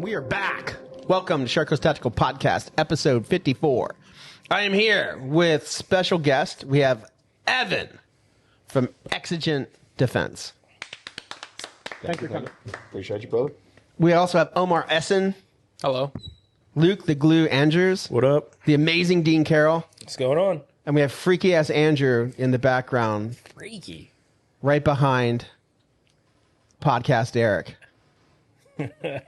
We are back. Welcome to Shark Coast Tactical Podcast, episode 54. I am here with special guest. We have Evan from Exigent Defense. Thank you for coming. Appreciate you, brother. We also have Omer Essen. Hello. Luke the Glue Andrews. What up? The amazing Dean Carroll. What's going on? And we have freaky ass Andrew in the background. Freaky. Right behind podcast Eric.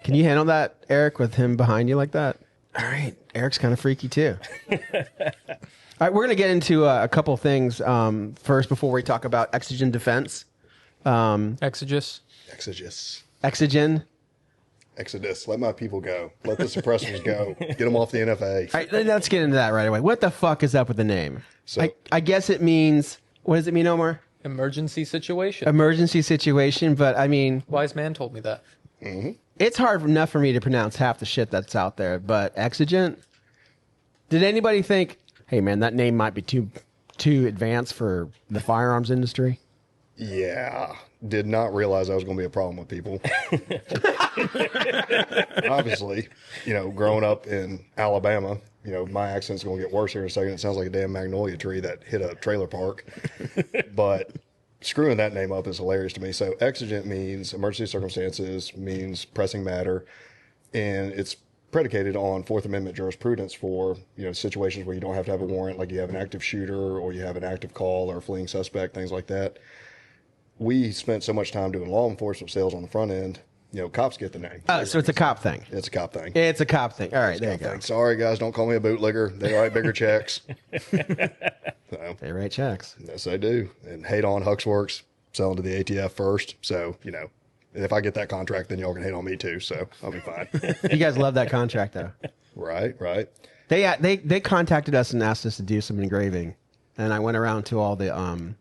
Can you handle that, Eric, with him behind you like that? All right. Eric's kind of freaky, too. All right, we're going to get into a couple things first before we talk about Exigent Defense. Exodus. Exigen. Exodus. Let my people go. Let the suppressors go. Get them off the NFA. All right, let's get into that right away. What the fuck is up with the name? So- I guess it means, what does it mean, Omar? Emergency situation. Emergency situation, but I mean, Wise man told me that. it's hard enough for me to pronounce half the shit that's out there, but Exigent? Did anybody think, hey man, that name might be too advanced for the firearms industry? Yeah. Did not realize that was going to be a problem with people. Obviously, growing up in Alabama, my accent's going to get worse here in a second. It sounds like a damn magnolia tree that hit a trailer park. But screwing that name up is hilarious to me. So exigent means emergency circumstances, means pressing matter, and it's predicated on Fourth Amendment jurisprudence for situations where you don't have to have a warrant, like you have an active shooter or you have an active call or a fleeing suspect, things like that. We spent so much time doing law enforcement sales on the front end. Cops get the name. So it's a cop thing. It's a cop thing. It's a cop thing. All right, there you go. Thing. Sorry, guys, don't call me a bootlegger. They write bigger checks. So, They write checks. yes, they do. And hate on Huxworks, selling to the ATF first. So, if I get that contract, then y'all can hate on me too. So I'll be fine. You guys love that contract, though. Right. They contacted us and asked us to do some engraving, and I went around to all the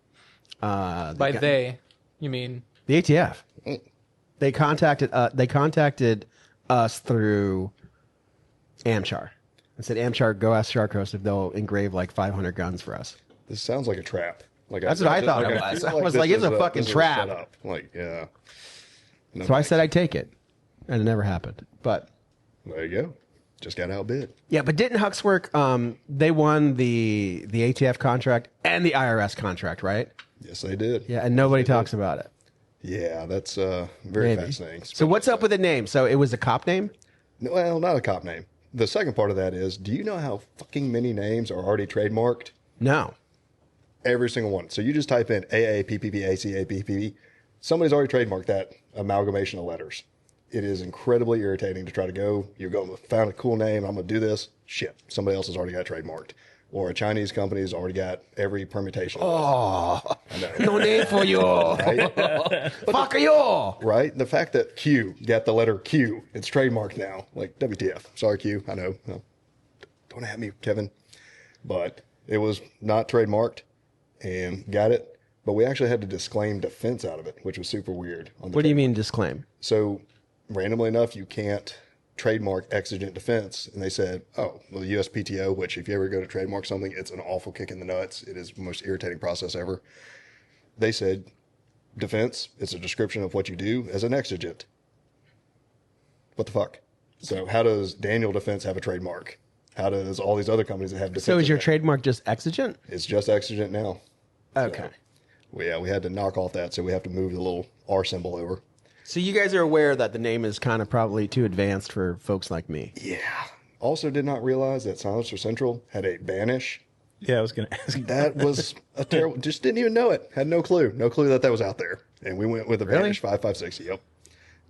By they, you mean the ATF. They contacted us through Amchar and said, Amchar, go ask Shark Coast if they'll engrave like 500 guns for us. This sounds like a trap. That's what I thought it was. I was this like, it's is a fucking this is trap. setup. Yeah. No, So I said I'd take it, and it never happened. But there you go. Just got outbid. yeah, but didn't Huxwork? They won the ATF contract and the IRS contract, right? Yes, they did. Yeah, and nobody talks about it. Yeah, that's very Maybe. fascinating. So what's up with the name? So it was a cop name? Well, not a cop name. The second part of that is, do you know how fucking many names are already trademarked? No. Every single one. So you just type in AAPPP, somebody's already trademarked that amalgamation of letters. It is incredibly irritating to try to go, you're going to find a cool name, I'm going to do this. Shit, somebody else has already got trademarked. Or a Chinese company's already got every permutation. Oh, I know. no name for you. Right? Fuck you. Right? The fact that Q got the letter Q, it's trademarked now. Like, WTF. Sorry, Q. I know. No, don't at me, Kevin. But it was not trademarked and got it. But we actually had to disclaim defense out of it, which was super weird. What do you mean disclaim? So, randomly enough, you can't trademark Exigent Defense. And they said, oh, well, the USPTO, which if you ever go to trademark something, it's an awful kick in the nuts. It is the most irritating process ever. They said, defense, it's a description of what you do as an exigent. What the fuck? So how does Daniel Defense have a trademark? How does all these other companies that have defense? So is your trademark just Exigent? It's just exigent now. Okay. So, we had to knock off that, so we have to move the little R symbol over. So you guys are aware that the name is kind of probably too advanced for folks like me. Yeah. Also did not realize that Silencer Central had a banish. Yeah, I was going to ask. That was a terrible, just didn't even know it. Had no clue. No clue that was out there. And we went with the Really? Vanish 556. Yep.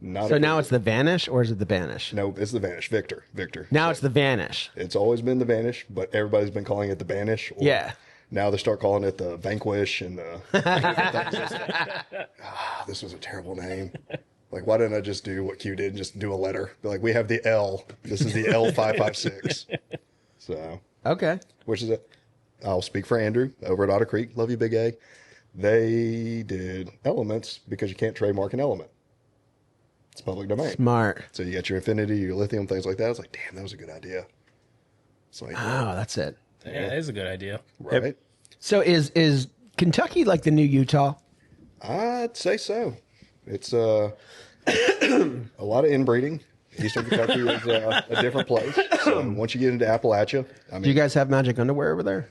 Not So a now clue. it's the Vanish or is it the Banish? No, it's the Vanish. Victor. Now it's the Vanish. It's always been the Vanish, but everybody's been calling it the Banish. Or Yeah. Now they start calling it the Vanquish and the. This was a terrible name. Like, why didn't I just do what Q did and just do a letter? Be like, we have the L. This is the L556. So, Okay. which is it? I'll speak for Andrew over at Otter Creek. Love you, Big A. They did elements because you can't trademark an element. It's public domain. Smart. So you got your infinity, your lithium, things like that. It's like, damn, that was a good idea. It's like, Oh, that's it. Yeah, that is a good idea. right? So is Kentucky like the new Utah? I'd say so. It's a lot of inbreeding. Eastern Kentucky is a different place. So once you get into Appalachia, I Do you mean, guys have magic underwear over there?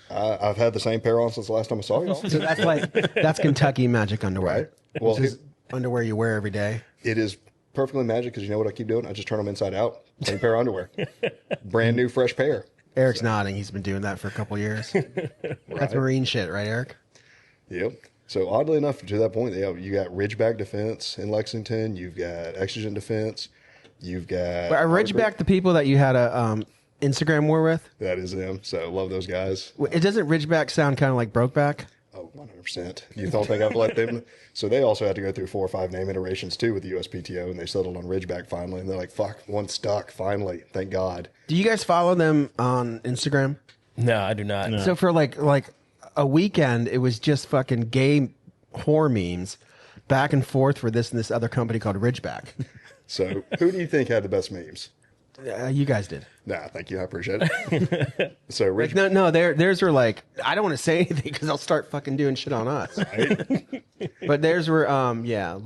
I've had the same pair on since the last time I saw y'all. So that's Kentucky magic underwear. Right. Well, This is underwear you wear every day. it is perfectly magic because you know what I keep doing? I just turn them inside out. Same pair of underwear. Brand new, fresh pair. Eric's nodding. He's been doing that for a couple years. That's marine shit, right, Eric? Yep. So oddly enough, to that point, you got Ridgeback Defense in Lexington. You've got Exigent Defense. You've got... But are Ridgeback the people that you had a Instagram war with? That is them. So love those guys. It doesn't Ridgeback sound kind of like Brokeback? Oh, 100%. You don't think I've let them... So they also had to go through 4 or 5 name iterations, too, with the USPTO, and they settled on Ridgeback finally. And they're like, fuck, one stuck, finally. Thank God. Do you guys follow them on Instagram? No, I do not. So for like a weekend, it was just fucking gay whore memes back and forth for this and this other company called Ridgeback. So who do you think had the best memes? You guys did. Nah, thank you. I appreciate it. So Ridge... No, theirs were like, I don't want to say anything because they'll start fucking doing shit on us. But theirs were, yeah,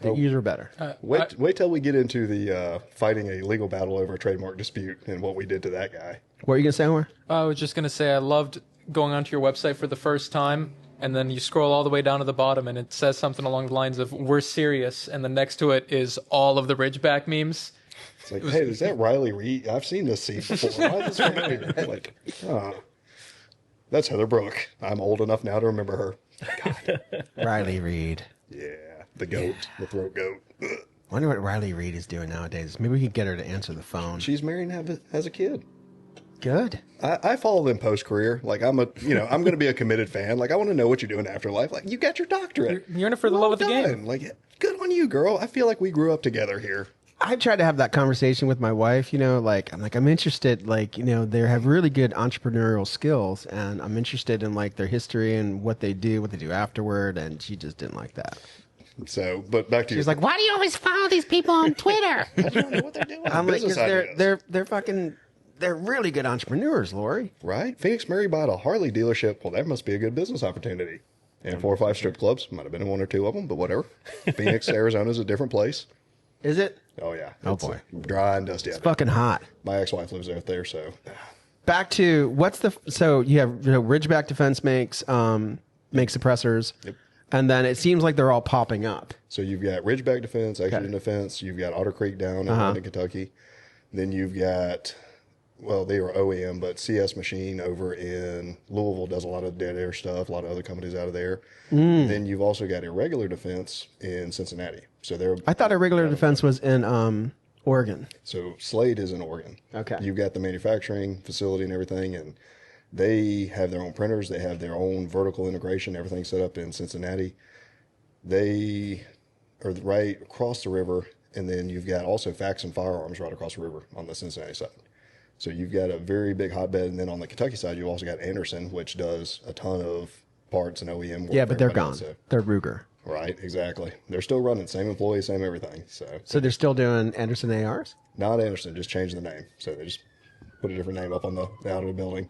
yours were better. Wait till we get into the fighting a legal battle over a trademark dispute and what we did to that guy. What were you gonna say, Omer? I was just going to say I loved going onto your website for the first time, and then you scroll all the way down to the bottom, and it says something along the lines of, "We're serious," and then next to it is all of the Ridgeback memes. It's like, hey, is that Riley Reed? I've seen this scene before. Why is this familiar? Like, that's Heather Brooke. I'm old enough now to remember her. God. Riley Reed. Yeah, the goat, the throat goat. Wonder what Riley Reed is doing nowadays. Maybe we could get her to answer the phone. She's married and has a kid. Good. I follow them post career. Like I'm going to be a committed fan. Like I want to know what you're doing after life. Like you got your doctorate. You're in it for the love of the game. Like good on you, girl. I feel like we grew up together here. I tried to have that conversation with my wife, I'm interested, they have really good entrepreneurial skills, and I'm interested in their history and what they do afterward, and she just didn't like that. So, but back to She's like, why do you always follow these people on Twitter? I don't know what they're doing. I'm like, Business because ideas. they're really good entrepreneurs, Lori. Right? Phoenix Mary bought a Harley dealership. Well, that must be a good business opportunity. And 4 or 5 strip clubs. Might have been in 1 or 2 of them, but whatever. Phoenix, Arizona is a different place. Is it? Oh, yeah. Oh, It's boy. dry and dusty. It's fucking hot. My ex-wife lives out there, so. Back to so you have Ridgeback Defense makes suppressors, Yep. and then it seems like they're all popping up. So you've got Ridgeback Defense, Exigent Defense. You've got Otter Creek down in London, Kentucky. Then you've got, well, they were OEM, but CS Machine over in Louisville does a lot of dead air stuff, a lot of other companies out of there. Then you've also got Irregular Defense in Cincinnati. So they're... I thought Irregular Defense was in Oregon. So Slade is in Oregon. Okay. You've got the manufacturing facility and everything, and they have their own printers. They have their own vertical integration, everything set up in Cincinnati. They are right across the river, and then you've got also Fax and Firearms right across the river on the Cincinnati side. So you've got a very big hotbed, and then on the Kentucky side, you've also got Anderson, which does a ton of parts and OEM work. Yeah, but they're everybody gone. else, so- They're Ruger. Right, exactly. They're still running, same employees, same everything. So they're still doing Anderson ARs? Not Anderson, just changed the name. So they just put a different name up on the out of the building.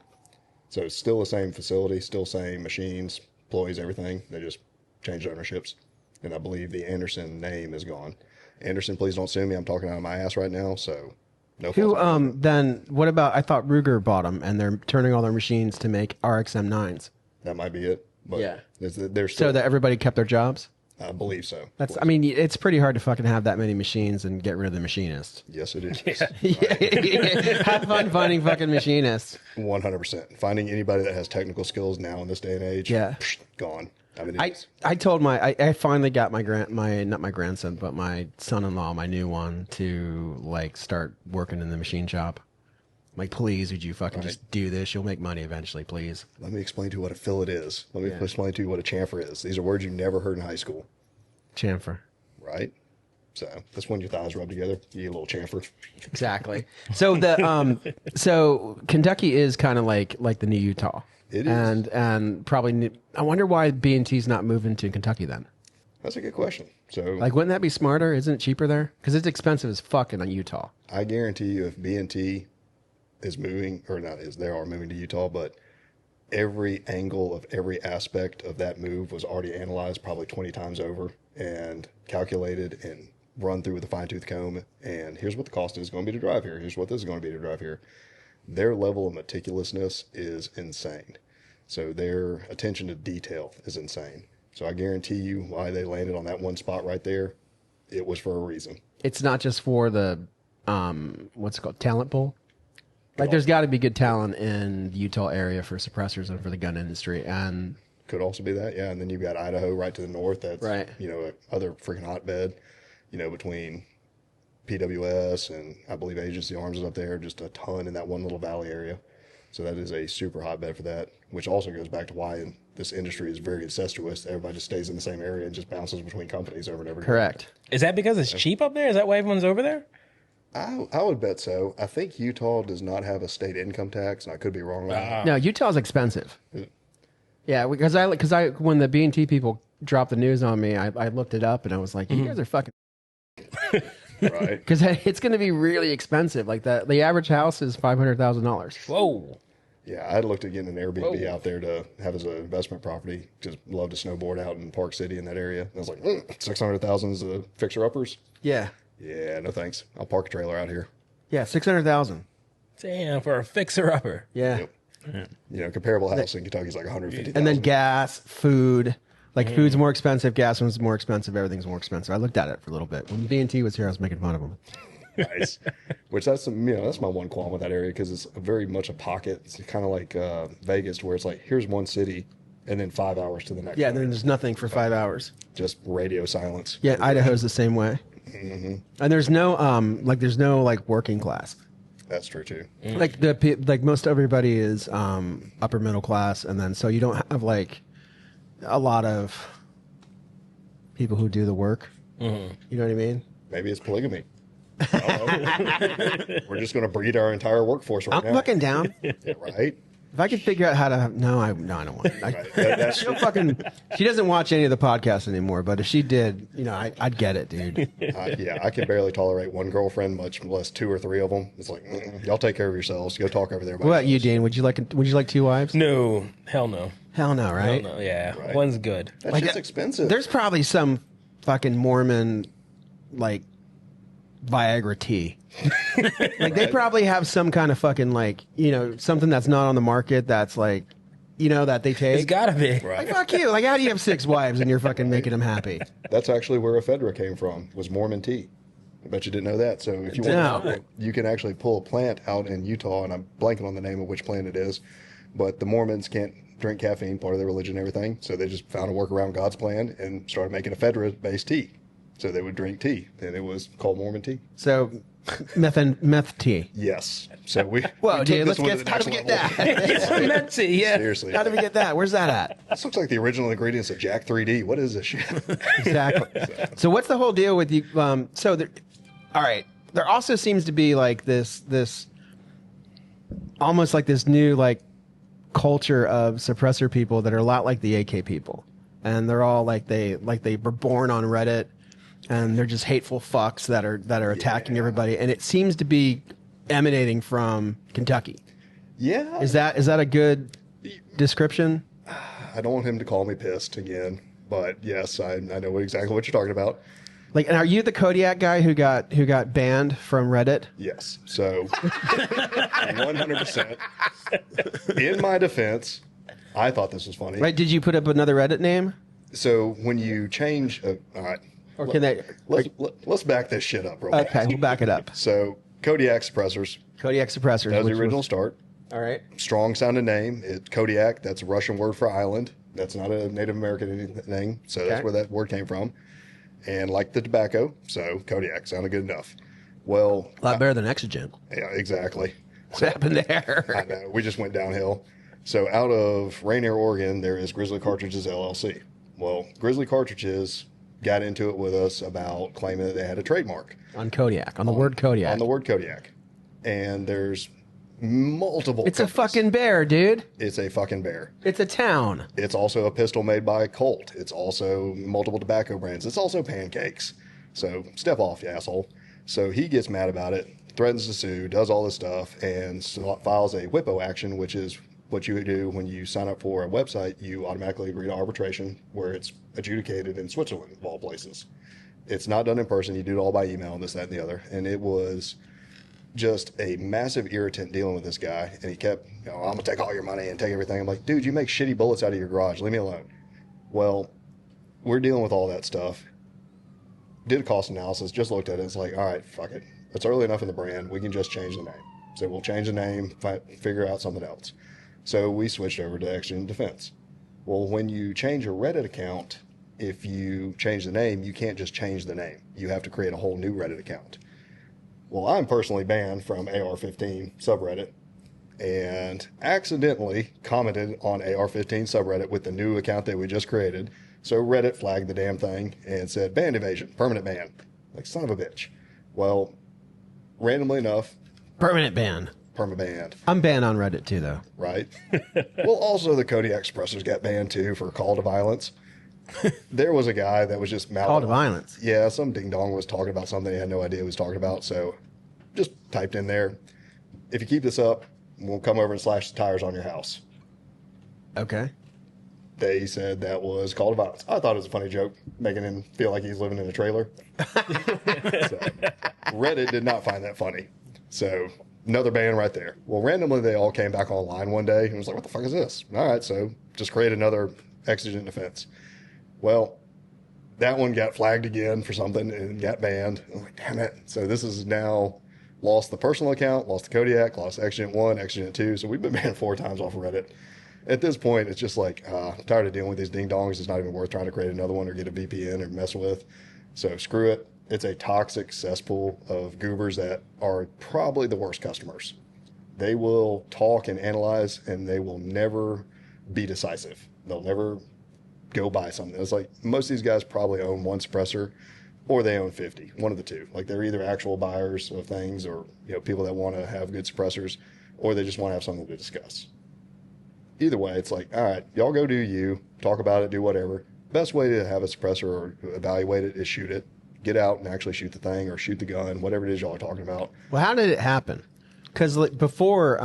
So it's still the same facility, still same machines, employees, everything. They just changed ownerships. And I believe the Anderson name is gone. Anderson, please don't sue me. I'm talking out of my ass right now. So no. Who then what about, I thought Ruger bought them and they're turning all their machines to make RXM 9s. That might be it. But Yeah. they're So still, that everybody kept their jobs? I believe so. It's pretty hard to fucking have that many machines and get rid of the machinists. Yes, it is. Have fun finding fucking machinists. 100%. Finding anybody that has technical skills now in this day and age, gone. I mean, I told I finally got not my grandson, but my son-in-law, my new one, to start working in the machine shop. Like, please, would you fucking just do this? You'll make money eventually, please. let me explain to you what a fillet is. Let me explain to you what a chamfer is. These are words you never heard in high school, Chamfer. right? So that's when your thighs rub together. You get a little chamfer. Exactly. So so Kentucky is kind of like the new Utah. It is. And probably I wonder why B&T's not moving to Kentucky then. That's a good question. So Wouldn't that be smarter? Isn't it cheaper there? Because it's expensive as fuck in Utah. I guarantee you, if B&T is moving, or not, they are moving to Utah, but every angle of every aspect of that move was already analyzed probably 20 times over and calculated and run through with a fine-tooth comb, and here's what the cost is going to be to drive here. Here's what this is going to be to drive here. Their level of meticulousness is insane. So their attention to detail is insane. So I guarantee you why they landed on that one spot right there. It was for a reason. It's not just for the, what's it called, talent pool? Like, there's got to be good talent in the Utah area for suppressors and for the gun industry. And Could also be that, yeah. And then you've got Idaho right to the north. That's, right. Other freaking hotbed, between PWS and I believe Agency Arms is up there, just a ton in that one little valley area. So that is a super hotbed for that, which also goes back to why this industry is very incestuous. Everybody just stays in the same area and just bounces between companies over and over again. Correct. Is that because it's cheap up there? Is that why everyone's over there? I would bet so. I think Utah does not have a state income tax, and I could be wrong on that. No, Utah's expensive. Yeah, because I when the B&T people dropped the news on me, I looked it up and I was like, you guys are fucking Right. because it's going to be really expensive. Like the average house is $500,000. Whoa. Yeah, I'd looked at getting an Airbnb out there to have as an investment property. Just love to snowboard out in Park City in that area. And I was like, 600,000 is the fixer-uppers? Yeah, Yeah, no thanks. I'll park a trailer out here. yeah, 600,000. Damn, for a fixer-upper. Yeah, Yep. Comparable house in Kentucky is like 150,000. and then gas, food. Like food's more expensive, gas is more expensive, everything's more expensive. I looked at it for a little bit. When B&T was here, I was making fun of them. Nice. Which that's my one qualm with that area, because it's very much a pocket. It's kind of like Vegas, where it's like, here's one city and then 5 hours to the next. Yeah, one. then there's nothing for 5 hours. Just radio silence. Yeah, Idaho's the same way. And there's no working class. That's true too. Like most everybody is upper middle class, and then so you don't have like a lot of people who do the work. You know what I mean? Maybe it's polygamy. We're just going to breed our entire workforce right I'm now. fucking down. Yeah, right? If I could figure out how to, I don't want it. Right. That's She doesn't watch any of the podcasts anymore, but if she did, I'd get it, dude. yeah, I can barely tolerate one girlfriend, much less two or three of them. It's like, y'all take care of yourselves. Go talk over there. What about you, Dean? Would you like 2 wives? No. Hell no. Hell no, right? Hell no. Yeah. Right. One's good. That's just expensive. There's probably some fucking Mormon, like, Viagra tea. Like, they probably have some kind of fucking, like, something that's not on the market that's like, that they take. It's gotta be. Like, fuck you. Like, how do you have 6 wives and you're fucking making them happy? That's actually where ephedra came from, was Mormon tea. I bet you didn't know that. So if you want to know, you can actually pull a plant out in Utah, and I'm blanking on the name of which plant it is, but the Mormons can't drink caffeine, part of their religion and everything, so they just found a work around God's plan and started making ephedra-based tea. So they would drink tea, and it was called Mormon tea. So, meth tea. Yes. So we. Whoa, we took dude, this one to the how do we next get level. that? It's meant to, yeah. Seriously. How do we get that? Where's that at? This looks like the original ingredients of Jack 3D. What is this shit? Exactly. So what's the whole deal with you? All right. There also seems to be like this almost like this new like culture of suppressor people that are a lot like the AK people, and they're all like they were born on Reddit, and they're just hateful fucks that are attacking everybody, and it seems to be emanating from Kentucky. Yeah. Is that a good description? I don't want him to call me pissed again, but yes, I know exactly what you're talking about. Like, and are you the Kodiak guy who got banned from Reddit? Yes. So, 100%. In my defense, I thought this was funny. Right? Did you put up another Reddit name? So when you change, all right, Or can they? let's back this shit up real quick. Okay, we'll back it up. So Kodiak suppressors. Kodiak suppressors. That was the which original start. All right. Strong sounding name. It's Kodiak. That's a Russian word for island. That's not a Native American thing. So that's Okay. where that word came from. And like the tobacco, so Kodiak sounded good enough. Well, A lot better than Exigent. yeah, exactly. What happened I there? know. We just went downhill. So out of Rainier, Oregon, there is Grizzly Cartridges LLC. Well, Grizzly Cartridges got into it with us about claiming that they had a trademark On Kodiak. On the word Kodiak. on the word Kodiak. And there's multiple. It's a companies. fucking bear, dude. It's a fucking bear. It's a town. It's also a pistol made by Colt. It's also multiple tobacco brands. It's also pancakes. So step off, you asshole. So he gets mad about it, threatens to sue, does all this stuff, and files a WIPO action, which is what you do when you sign up for a website. You automatically agree to arbitration, where it's adjudicated in Switzerland, of all places. It's not done in person. You do it all by email and this, that, and the other. And it was just a massive irritant dealing with this guy. And he kept, I'm going to take all your money and take everything. I'm like, dude, you make shitty bullets out of your garage. Leave me alone. Well, we're dealing with all that stuff. Did a cost analysis, just looked at it. It's like, all right, fuck it. It's early enough in the brand. We can just change the name. So we'll change the name, figure out something else. So we switched over to Exigent Defense. Well, when you change your Reddit account, if you change the name, you can't just change the name. You have to create a whole new Reddit account. Well, I'm personally banned from AR-15 subreddit and accidentally commented on AR-15 subreddit with the new account that we just created. So Reddit flagged the damn thing and said, band evasion, permanent ban. Like, son of a bitch. Well, randomly enough, Permanent ban. perma-banned, I'm banned on Reddit too, though. right? Well, also the Kodiak suppressors got banned too for call to violence. There was a guy that was just mouthing Call to off. violence. Yeah, some ding dong was talking about something he had no idea he was talking about. So just typed in there, if you keep this up, we'll come over and slash the tires on your house. Okay. They said that was call to violence. I thought it was a funny joke, making him feel like he's living in a trailer. So, Reddit did not find that funny. So another ban right there. Well, randomly they all came back online one day and was like, what the fuck is this? All right, so just create another Exigent Defense. Well, that one got flagged again for something and got banned. I'm like, damn it. So this is now lost the personal account, lost the Kodiak, lost Exigent 1, Exigent 2. So we've been banned 4 times off of Reddit. At this point, it's just like, I'm tired of dealing with these ding dongs. It's not even worth trying to create another one or get a VPN or mess with. So screw it. It's a toxic cesspool of goobers that are probably the worst customers. They will talk and analyze, and they will never be decisive. They'll never go buy something. It's like most of these guys probably own one suppressor or they own 50, one of the two. Like they're either actual buyers of things or people that want to have good suppressors, or they just want to have something to discuss. Either way, it's like, all right, y'all go do you, talk about it, do whatever. Best way to have a suppressor or evaluate it is shoot it. Get out and actually shoot the thing or shoot the gun, whatever it is y'all are talking about. Well, how did it happen? Because like before,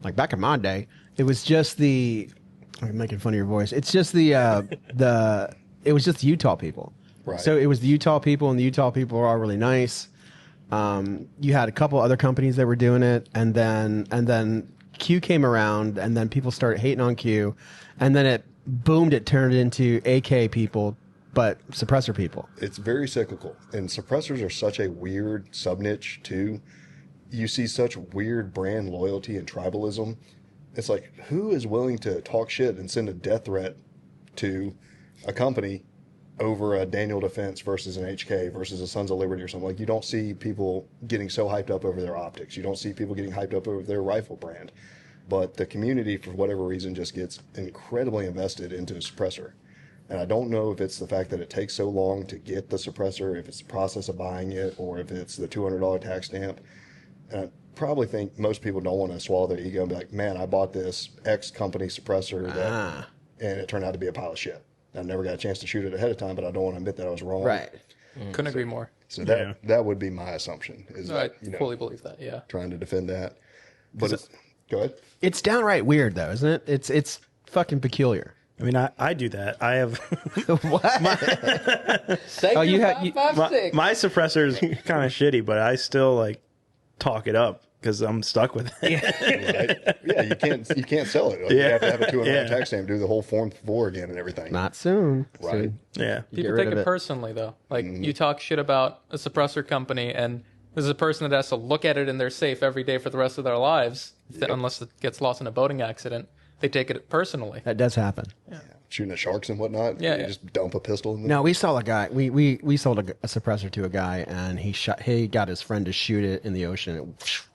like back in my day, it was just the. I'm making fun of your voice. It's just the It was just the Utah people. Right. So it was the Utah people, and the Utah people are all really nice. You had a couple other companies that were doing it, and then Q came around, and then people started hating on Q, and then it boomed. It turned into AK people, but suppressor people. It's very cyclical, and suppressors are such a weird sub niche too. You see such weird brand loyalty and tribalism. It's like, who is willing to talk shit and send a death threat to a company over a Daniel Defense versus an HK versus a Sons of Liberty or something? Like, you don't see people getting so hyped up over their optics. You don't see people getting hyped up over their rifle brand. But the community, for whatever reason, just gets incredibly invested into a suppressor. And I don't know if it's the fact that it takes so long to get the suppressor, if it's the process of buying it, or if it's the $200 tax stamp. And I probably think most people don't want to swallow their ego and be like, man, I bought this X company suppressor and it turned out to be a pile of shit. I never got a chance to shoot it ahead of time, but I don't want to admit that I was wrong. Right. Couldn't agree more. So that would be my assumption. Is I that, fully believe that. Yeah. trying to defend that. But go ahead. It's downright weird, though, isn't it? It's fucking peculiar. I mean, I do that. I have What? Oh, you had my suppressor is kind of shitty, but I still like talk it up because I'm stuck with it. Right? Yeah, you can't sell it. Like, You have to have a $200 tax stamp, do the whole Form 4 again and everything. Not soon. Right. Soon. Yeah. Get People rid take of it it. personally, though. Like, you talk shit about a suppressor company, and there's a person that has to look at it in their safe every day for the rest of their lives, unless it gets lost in a boating accident. They take it personally. That does happen. Shooting at sharks and whatnot. Yeah, You yeah. just dump a pistol in the No, we saw a guy. We sold a suppressor to a guy, and he got his friend to shoot it in the ocean. It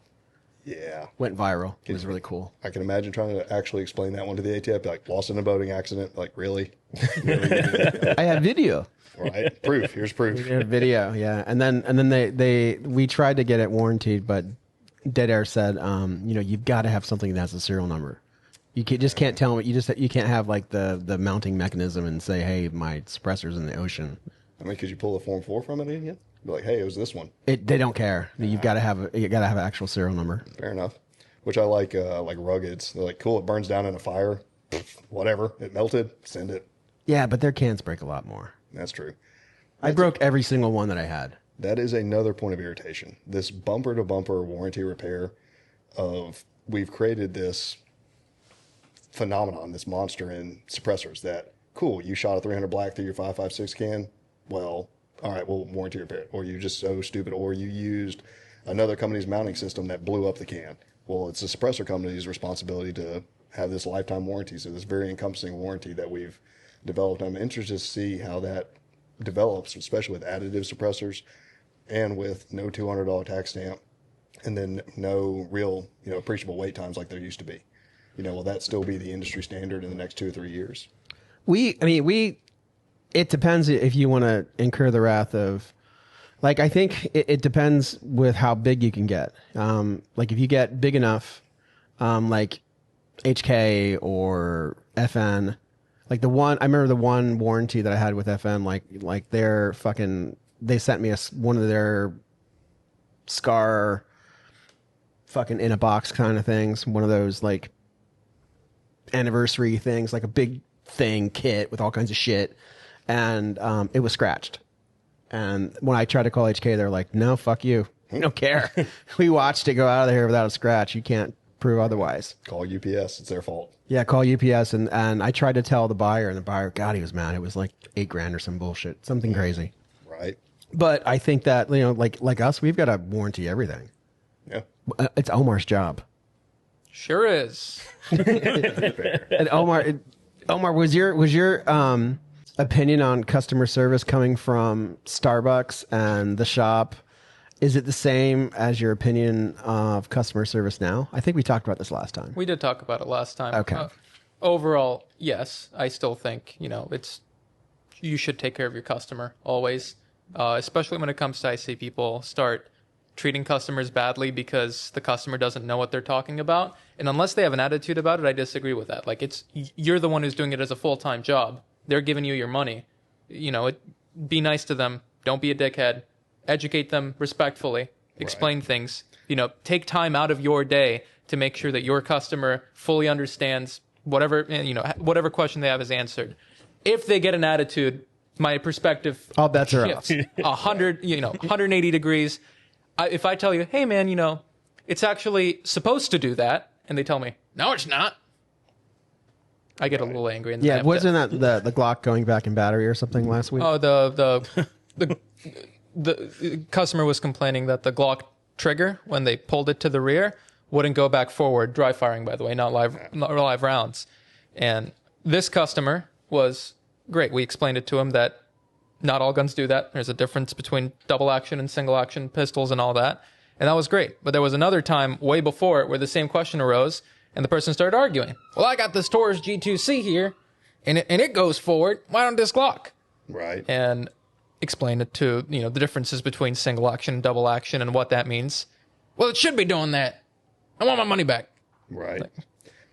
Yeah. went viral. It was really cool. I can imagine trying to actually explain that one to the ATF. Like, lost in a boating accident. Like, really? I have video. Right? Proof. Here's proof. Video, yeah. And then we tried to get it warranted, but Dead Air said, you've got to have something that has a serial number. You can't tell them. You can't have like the mounting mechanism and say, hey, my suppressor's in the ocean. I mean, could you pull the Form 4 from it again? Be like, hey, it was this one. They don't care. You've got to have an actual serial number. Fair enough. Which I like ruggeds. They're like, cool, it burns down in a fire. Whatever. It melted. Send it. Yeah, but their cans break a lot more. That's true. I broke every single one that I had. That is another point of irritation. This bumper to bumper warranty repair of we've created this phenomenon, this monster in suppressors that, cool, you shot a 300 black through your 5.56 can. Well, all right, we'll warranty repair it. Or you're just so stupid. Or you used another company's mounting system that blew up the can. Well, it's the suppressor company's responsibility to have this lifetime warranty. So this very encompassing warranty that we've developed. I'm interested to see how that develops, especially with additive suppressors and with no $200 tax stamp and then no real, appreciable wait times like there used to be. Will that still be the industry standard in the next 2 or 3 years? It depends if you want to incur the wrath of, like, I think it depends with how big you can get. Like if you get big enough, like HK or FN, like I remember the one warranty that I had with FN, like they sent me one of their Scar fucking in a box kind of things. One of those like anniversary things, like a big thing kit with all kinds of shit. And it was scratched. And when I tried to call HK, they're like, no, fuck you. We don't care. We watched it go out of there without a scratch. You can't prove otherwise. Call UPS. It's their fault. Yeah, call UPS. And I tried to tell the buyer, and the buyer, God, he was mad. It was like $8,000 or some bullshit. Something crazy. Right. But I think that, like us, we've got to warranty everything. Yeah. It's Omar's job. Sure is. And Omar, was your opinion on customer service coming from Starbucks and the shop, is it the same as your opinion of customer service now? I think we talked about this last time. We did talk about it last time. Okay. Overall, yes, I still think, you should take care of your customer always, especially when it comes to, I see people start treating customers badly because the customer doesn't know what they're talking about. And unless they have an attitude about it, I disagree with that. Like, you're the one who's doing it as a full-time job. They're giving you your money. Be nice to them. Don't be a dickhead. Educate them respectfully. Explain things. Take time out of your day to make sure that your customer fully understands whatever question they have is answered. If they get an attitude, my perspective all bets are off. 180 degrees. If I tell you, hey man, it's actually supposed to do that, and they tell me, no, it's not, I get a little angry. And Yeah, wasn't that the Glock going back in battery or something last week? Oh, the customer was complaining that the Glock trigger, when they pulled it to the rear, wouldn't go back forward. Dry firing, by the way, not live rounds. And this customer was great. We explained it to him that not all guns do that. There's a difference between double action and single action pistols and all that. And that was great. But there was another time way before it where the same question arose and the person started arguing. Well, I got this Taurus G2C here and it goes forward. Why don't this Glock? Right. And explain it to, the differences between single action and double action and what that means. Well, it should be doing that. I want my money back. Right.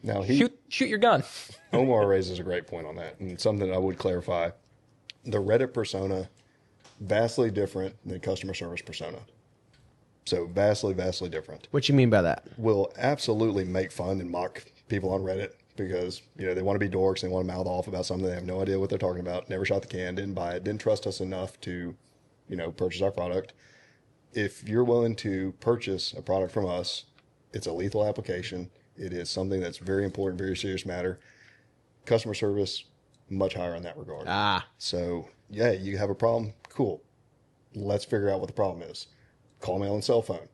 Now shoot your gun. Omar raises a great point on that, and something I would clarify. The Reddit persona, vastly different than customer service persona. So vastly, vastly different. What you mean by that? Will absolutely make fun and mock people on Reddit because, they want to be dorks. They want to mouth off about something. They have no idea what they're talking about. Never shot the can, didn't buy it, didn't trust us enough to, purchase our product. If you're willing to purchase a product from us, it's a lethal application. It is something that's very important, very serious matter. Customer service, much higher in that regard. So, yeah, you have a problem? Cool. Let's figure out what the problem is. Call, mail, and cell phone.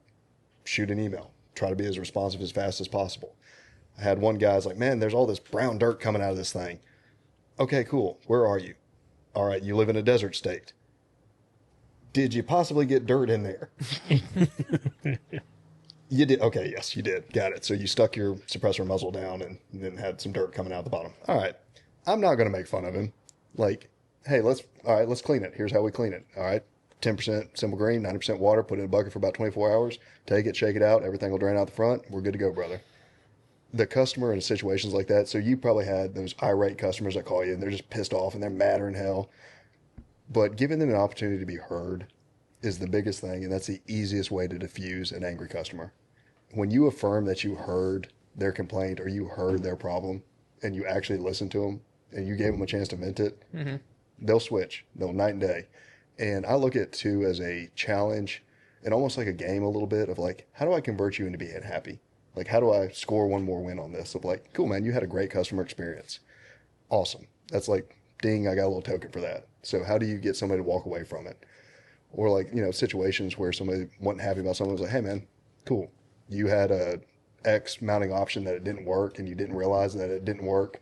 Shoot an email. Try to be as responsive as fast as possible. I had one guy's like, man, there's all this brown dirt coming out of this thing. Okay, cool. Where are you? All right, you live in a desert state. Did you possibly get dirt in there? You did. Okay, yes, you did. Got it. So you stuck your suppressor muzzle down and then had some dirt coming out the bottom. All right. I'm not going to make fun of him. Like, hey, let's clean it. Here's how we clean it. All right. 10% simple green, 90% water, put it in a bucket for about 24 hours. Take it, shake it out. Everything will drain out the front. We're good to go, brother. The customer in situations like that. So you probably had those irate customers that call you and they're just pissed off and they're madder than hell. But giving them an opportunity to be heard is the biggest thing. And that's the easiest way to diffuse an angry customer. When you affirm that you heard their complaint or you heard their problem and you actually listened to them and you gave them a chance to vent it, they'll switch. They'll night and day. And I look at it too as a challenge and almost like a game a little bit of like, how do I convert you into being happy? Like, how do I score one more win on this? Of like, cool, man, you had a great customer experience. Awesome. That's like, ding, I got a little token for that. So how do you get somebody to walk away from it? Or like, situations where somebody wasn't happy about something, was like, hey man, cool. You had a X mounting option that it didn't work and you didn't realize that it didn't work.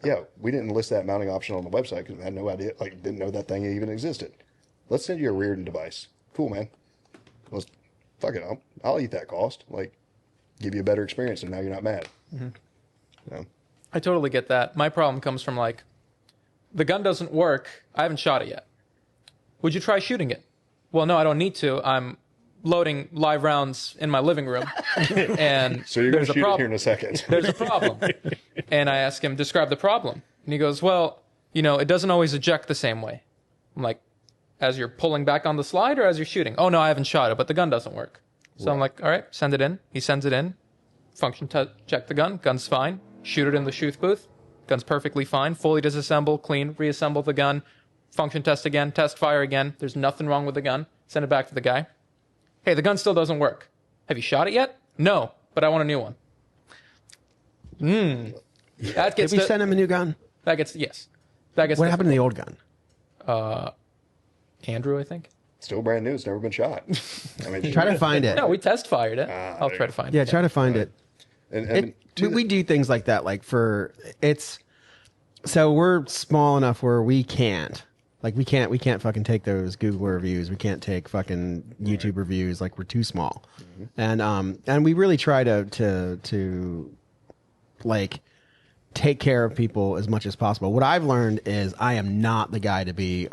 Yeah, we didn't list that mounting option on the website because we had no idea, like didn't know that thing even existed. Let's send you a Reardon device. Cool, man. Let's fuck it. I'll eat that cost. Like, give you a better experience and now you're not mad. So, I totally get that. My problem comes from like, the gun doesn't work. I haven't shot it yet. Would you try shooting it? Well, no, I don't need to. I'm loading live rounds in my living room. And so you're going to there's a shoot it problem. here in a second. There's a problem. And I ask him, describe the problem. And he goes, well, it doesn't always eject the same way. I'm like, as you're pulling back on the slide or as you're shooting? Oh, no, I haven't shot it, but the gun doesn't work. So I'm like, all right, send it in. He sends it in. Function check the gun. Gun's fine. Shoot it in the shoot booth. Gun's perfectly fine. Fully disassemble, clean, reassemble the gun. Function test again, test fire again. There's nothing wrong with the gun. Send it back to the guy. Hey, the gun still doesn't work. Have you shot it yet? No, but I want a new one. That Did gets we send him a new gun? that gets yes. That gets What happened to the old gun? Andrew, I think. Still brand new. It's never been shot. I mean, Try to find it. No, we test fired it. I'll try to find Yeah, it. try to find it. and We do things like that, like so we're small enough where we can't. Like we can't fucking take those Google reviews. We can't take fucking YouTube reviews. Like we're too small, and we really try to like take care of people as much as possible. What I've learned is I am not the guy to be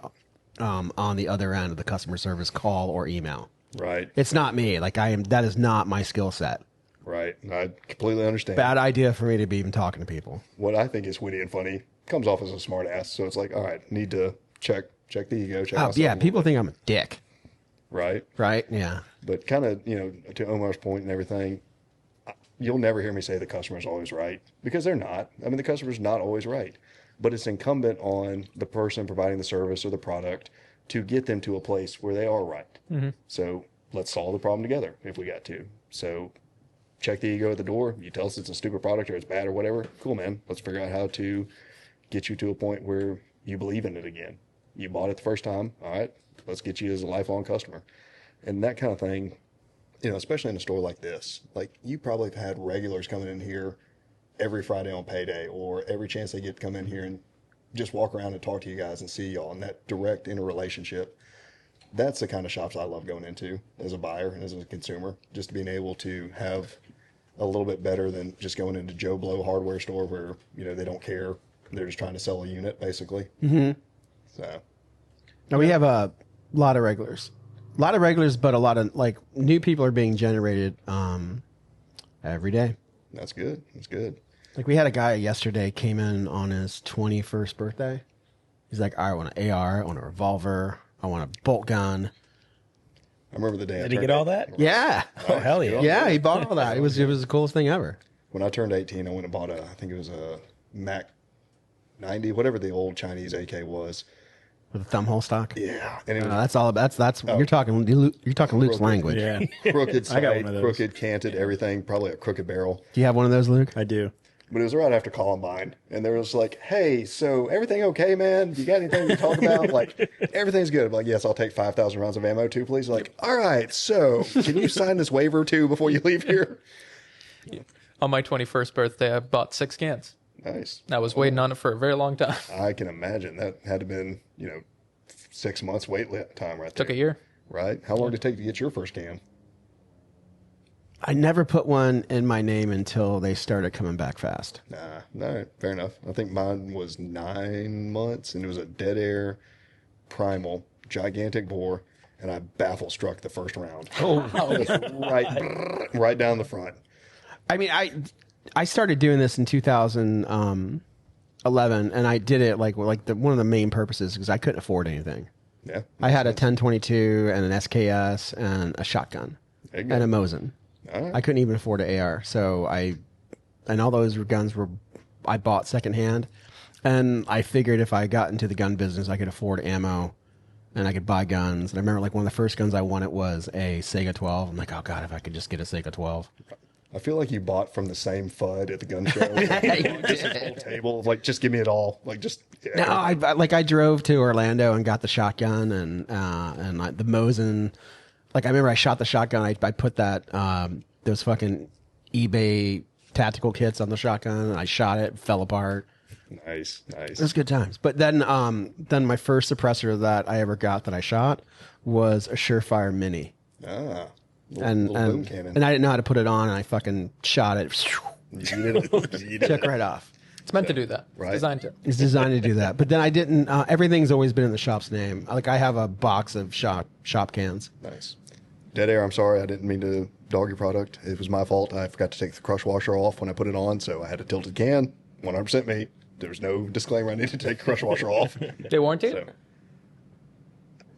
on the other end of the customer service call or email. right, It's not me. Like I am. That is not my skill set. right. I completely understand. Bad idea for me to be even talking to people. What I think is witty and funny comes off as a smart ass. So it's like, all right, need to check the ego. Check myself Yeah, a little people bit, think I'm a dick. right. Right? Yeah. But kind of, to Omar's point and everything, you'll never hear me say the customer's always right because they're not. I mean, the customer's not always right, but it's incumbent on the person providing the service or the product to get them to a place where they are right. So let's solve the problem together if we got to. So check the ego at the door. You tell us it's a stupid product or it's bad or whatever. Cool, man. Let's figure out how to get you to a point where you believe in it again. You bought it the first time. All right, let's get you as a lifelong customer. And that kind of thing, especially in a store like this, like you probably have had regulars coming in here every Friday on payday or every chance they get to come in here and just walk around and talk to you guys and see y'all and that direct interrelationship. That's the kind of shops I love going into as a buyer and as a consumer, just being able to have a little bit better than just going into Joe Blow hardware store where, they don't care. They're just trying to sell a unit basically. So Now we have a lot of regulars. But a lot of like new people are being generated every day. that's good. That's good. Like we had a guy yesterday came in on his 21st birthday. He's like, I want an AR, I want a revolver, I want a bolt gun. I remember the day Did he get all that? Yeah. Oh, hell yeah. Yeah, he bought all that. It was the coolest thing ever. When I turned 18, I went and bought I think it was a Mac 90, whatever the old Chinese AK was. With a thumb hole stock. Yeah. And it was That's all about that's you're talking Luke's language. Yeah, crooked I got sight, one of those. crooked canted, everything, probably a crooked barrel. Do you have one of those, Luke? I do. But it was right after Columbine. And they were just like, hey, so everything okay, man? You got anything to talk about? Like, everything's good. I'm like, yes, I'll take 5,000 rounds of ammo too, please. Like, all right, so can you sign this waiver too before you leave here? On my 21st birthday, I bought 6 cans. Nice. I was waiting on it for a very long time. I can imagine that had to been, 6 months wait time right there. Took a year. Right? How long did it take to get your first can? I never put one in my name until they started coming back fast. Nah, no, fair enough. I think mine was 9 months, and it was a dead air primal, gigantic bore, and I baffle struck the first round. Oh, right down the front. I mean, I started doing this in 2011, and I did it like one of the main purposes because I couldn't afford anything. Yeah, I had a 1022 and an SKS and a shotgun There you and go. a Mosin. All right. I couldn't even afford an AR, so and all those guns I bought secondhand, and I figured if I got into the gun business, I could afford ammo and I could buy guns. And I remember like one of the first guns I wanted was a Sega 12. I'm like, oh god, if I could just get a Sega 12. I feel like you bought from the same FUD at the gun show. Just a full table of like, just give me it all. Like, just No, I drove to Orlando and got the shotgun and like the Mosin. Like I remember I shot the shotgun. I put that those fucking eBay tactical kits on the shotgun. And I shot it, fell apart. Nice. It was good times. But then my first suppressor that I ever got that I shot was a Surefire Mini. Little boom cannon. And I didn't know how to put it on, and I fucking shot it. Took right off. It's meant to do that. Right. It's designed to. It's designed to do that. But then I didn't. Everything's always been in the shop's name. Like I have a box of shop cans. Nice. Dead air, I'm sorry. I didn't mean to dog your product. It was my fault. I forgot to take the crush washer off when I put it on, so I had a tilted can. 100% me. There was no disclaimer I needed to take the crush washer off. They warranted So, it?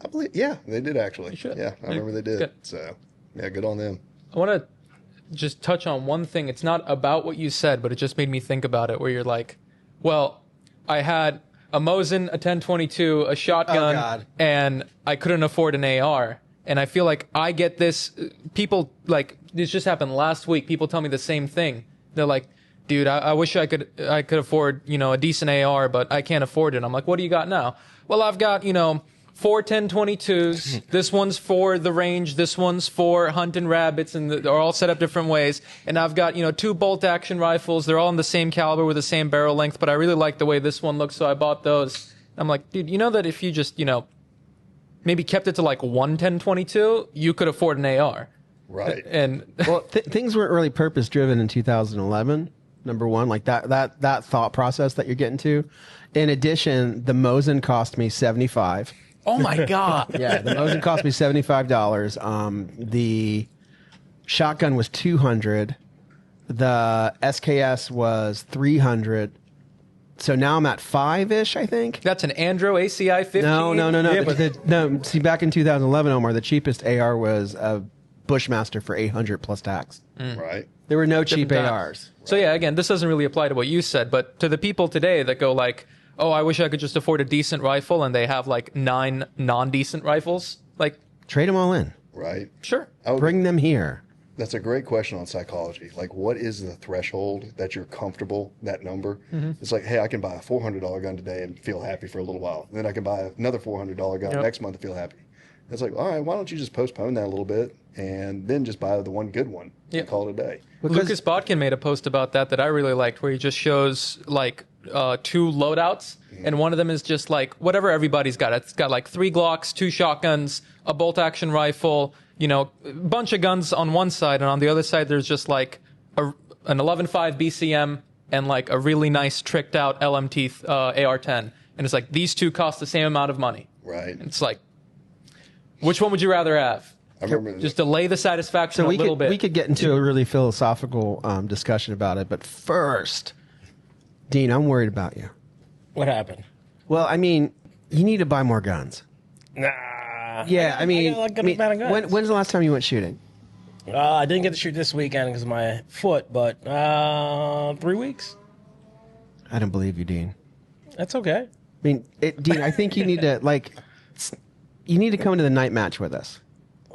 I believe, yeah, they did actually. You should. Yeah, I remember they did. Good. So, yeah, good on them. I want to just touch on one thing. It's not about what you said, but it just made me think about it, where you're like, well, I had a Mosin, a 1022, a shotgun, God. and I couldn't afford an AR. And I feel like I get this. People, like, this just happened last week. People tell me the same thing. They're like, dude, I wish I could afford, a decent AR, but I can't afford it. I'm like, what do you got now? Well, I've got, 4 1022s. This one's for the range. This one's for hunting rabbits, and they're all set up different ways. And I've got, 2 bolt action rifles. They're all in the same caliber with the same barrel length, but I really like the way this one looks, so I bought those. I'm like, dude, you know that if you just, maybe kept it to like 1 1022, you could afford an AR. Right. And Well, things weren't really purpose driven in 2011. Number one, like that thought process that you're getting to. In addition, the Mosin cost me $75. oh my God. Yeah, the Mosin cost me $75. The shotgun was $200. The SKS was $300. So now I'm at $5-ish, I think. That's an Andro ACI 50. No. Yeah, No, see, back in 2011, Omar, the cheapest AR was a Bushmaster for $800 plus tax. Right. There were no cheap Different times. ARs. So yeah, again, this doesn't really apply to what you said, but to the people today that go like, oh, I wish I could just afford a decent rifle, and they have like 9 non-decent rifles, like, Trade them all in. Right. sure. Bring them here. That's a great question on psychology. Like, what is the threshold that you're comfortable, that number? It's like, hey, I can buy a $400 gun today and feel happy for a little while. And then I can buy another $400 gun Yep. next month and feel happy. It's like, all right, why don't you just postpone that a little bit and then just buy the one good one Yeah. and call it a day? Lucas Botkin made a post about that I really liked, where he just shows like 2 loadouts, and one of them is just like whatever everybody's got. It's got like 3 Glocks, 2 shotguns, a bolt action rifle, a bunch of guns on one side, and on the other side there's just like an 11.5 BCM and like a really nice tricked out LMT AR-10, and it's like these 2 cost the same amount of money. Right. And it's like, which one would you rather have? I remember Just delay the satisfaction So a little bit. we could get into a really philosophical discussion about it. But first, Dean, I'm worried about you. What happened? Well, I mean, you need to buy more guns. Nah. Yeah, I mean, got like a good amount of guns. when's the last time you went shooting? I didn't get to shoot this weekend because of my foot, but 3 weeks. I don't believe you, Dean. That's okay. I mean, Dean, I think you need to you need to come to the night match with us.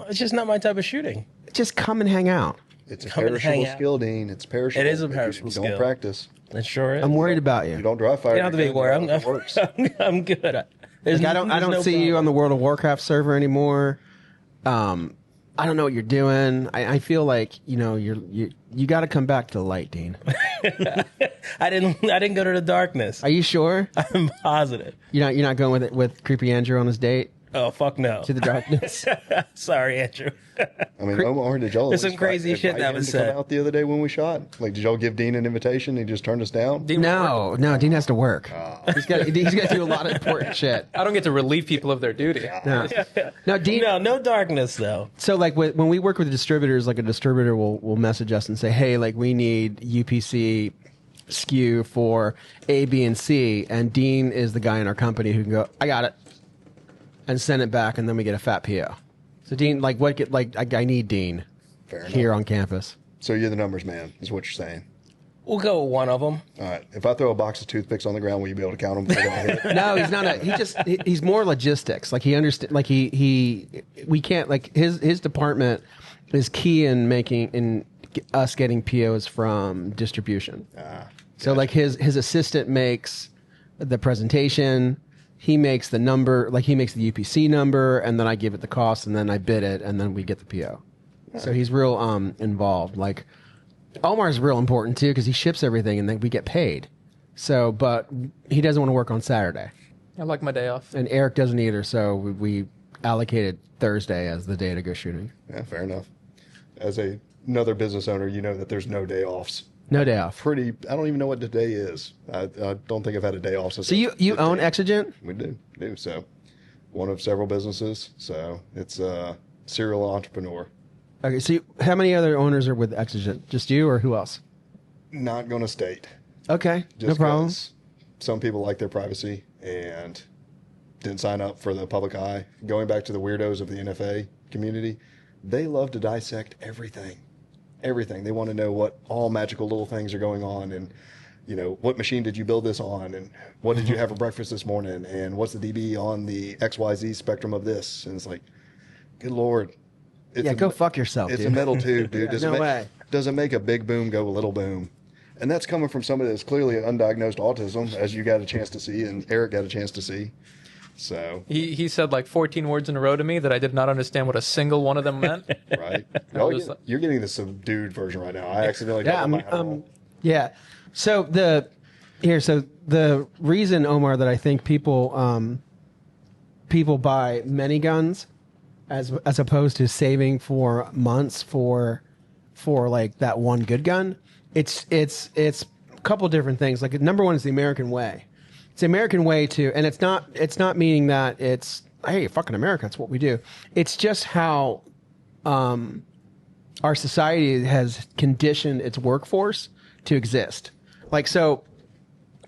It's just not my type of shooting. Just come and hang out. it's a Come and hang perishable out. skill, Dean. It's perishable. It is a If you perishable don't skill. practice. It sure is. I'm worried about You you. don't dry fire. You don't have to be your worried. gun, it works. I'm good. There's Like, I don't there's see no you on the problem. World of Warcraft server anymore. I don't know what you're doing. I feel like you got to come back to the light, Dean. I didn't go to the darkness. Are you sure? I'm positive. You're not going with creepy Andrew on his date Oh fuck no. to the darkness. Sorry, Andrew. I mean, Omar, did y'all There's some crazy shit that was to come said. out the other day when we shot? Like, did y'all give Dean an invitation and he just turned us down? No, Dean has to work. He's got to do a lot of important shit. I don't get to relieve people of their duty. No, Dean. No darkness though. So like when we work with distributors, like a distributor will message us and say, hey, like we need UPC SKU for A, B, and C, and Dean is the guy in our company who can go, I got it, and send it back, and then we get a fat PO. So Dean, I need Dean Fair enough. here on campus. So you're the numbers man, is what you're saying. We'll go with one of them. All right. If I throw a box of toothpicks on the ground, will you be able to count them before they hit? No, he's not. He's more logistics. Like he understand. Like we can't. Like his department is key in us getting POs from distribution. So like his assistant makes the presentation. He makes the number. Like he makes the UPC number, and then I give it the cost, and then I bid it, and then we get the PO. So he's real involved. Like Omar's real important too because he ships everything, and then we get paid. So, but he doesn't want to work on Saturday. I like my day off. And Eric doesn't either, so we allocated Thursday as the day to go shooting. Yeah, fair enough. As another business owner, you know that there's no day offs. No day off. I don't even know what the day is. I don't think I've had a day off since. So you own Exigent? We do. So one of several businesses. So it's a serial entrepreneur. Okay, so how many other owners are with Exigent? Just you or who else? Not going to state. Okay, no Just problem. 'cause some people like their privacy and didn't sign up for the public eye. Going back to the weirdos of the NFA community, they love to dissect everything. Everything. They want to know what all magical little things are going on, and what machine did you build this on, and what did you have for breakfast this morning, and what's the dB on the XYZ spectrum of this. And it's like, good Lord. Go fuck yourself, It's dude. a metal tube, dude. No way. Does it make a big boom go a little boom? And that's coming from somebody that's clearly undiagnosed autism, as you got a chance to see, and Eric got a chance to see. So He said like 14 words in a row to me that I did not understand what a single one of them meant. right, was like- you're getting the subdued version right now. I accidentally got my hand yeah. So the reason, Omar, that I think people buy many guns as opposed to saving for months for like that one good gun, it's a couple different things. Like number one is the American way. It's the American way and it's not meaning that it's, hey, fucking America, it's what we do. It's just how our society has conditioned its workforce to exist. Like, so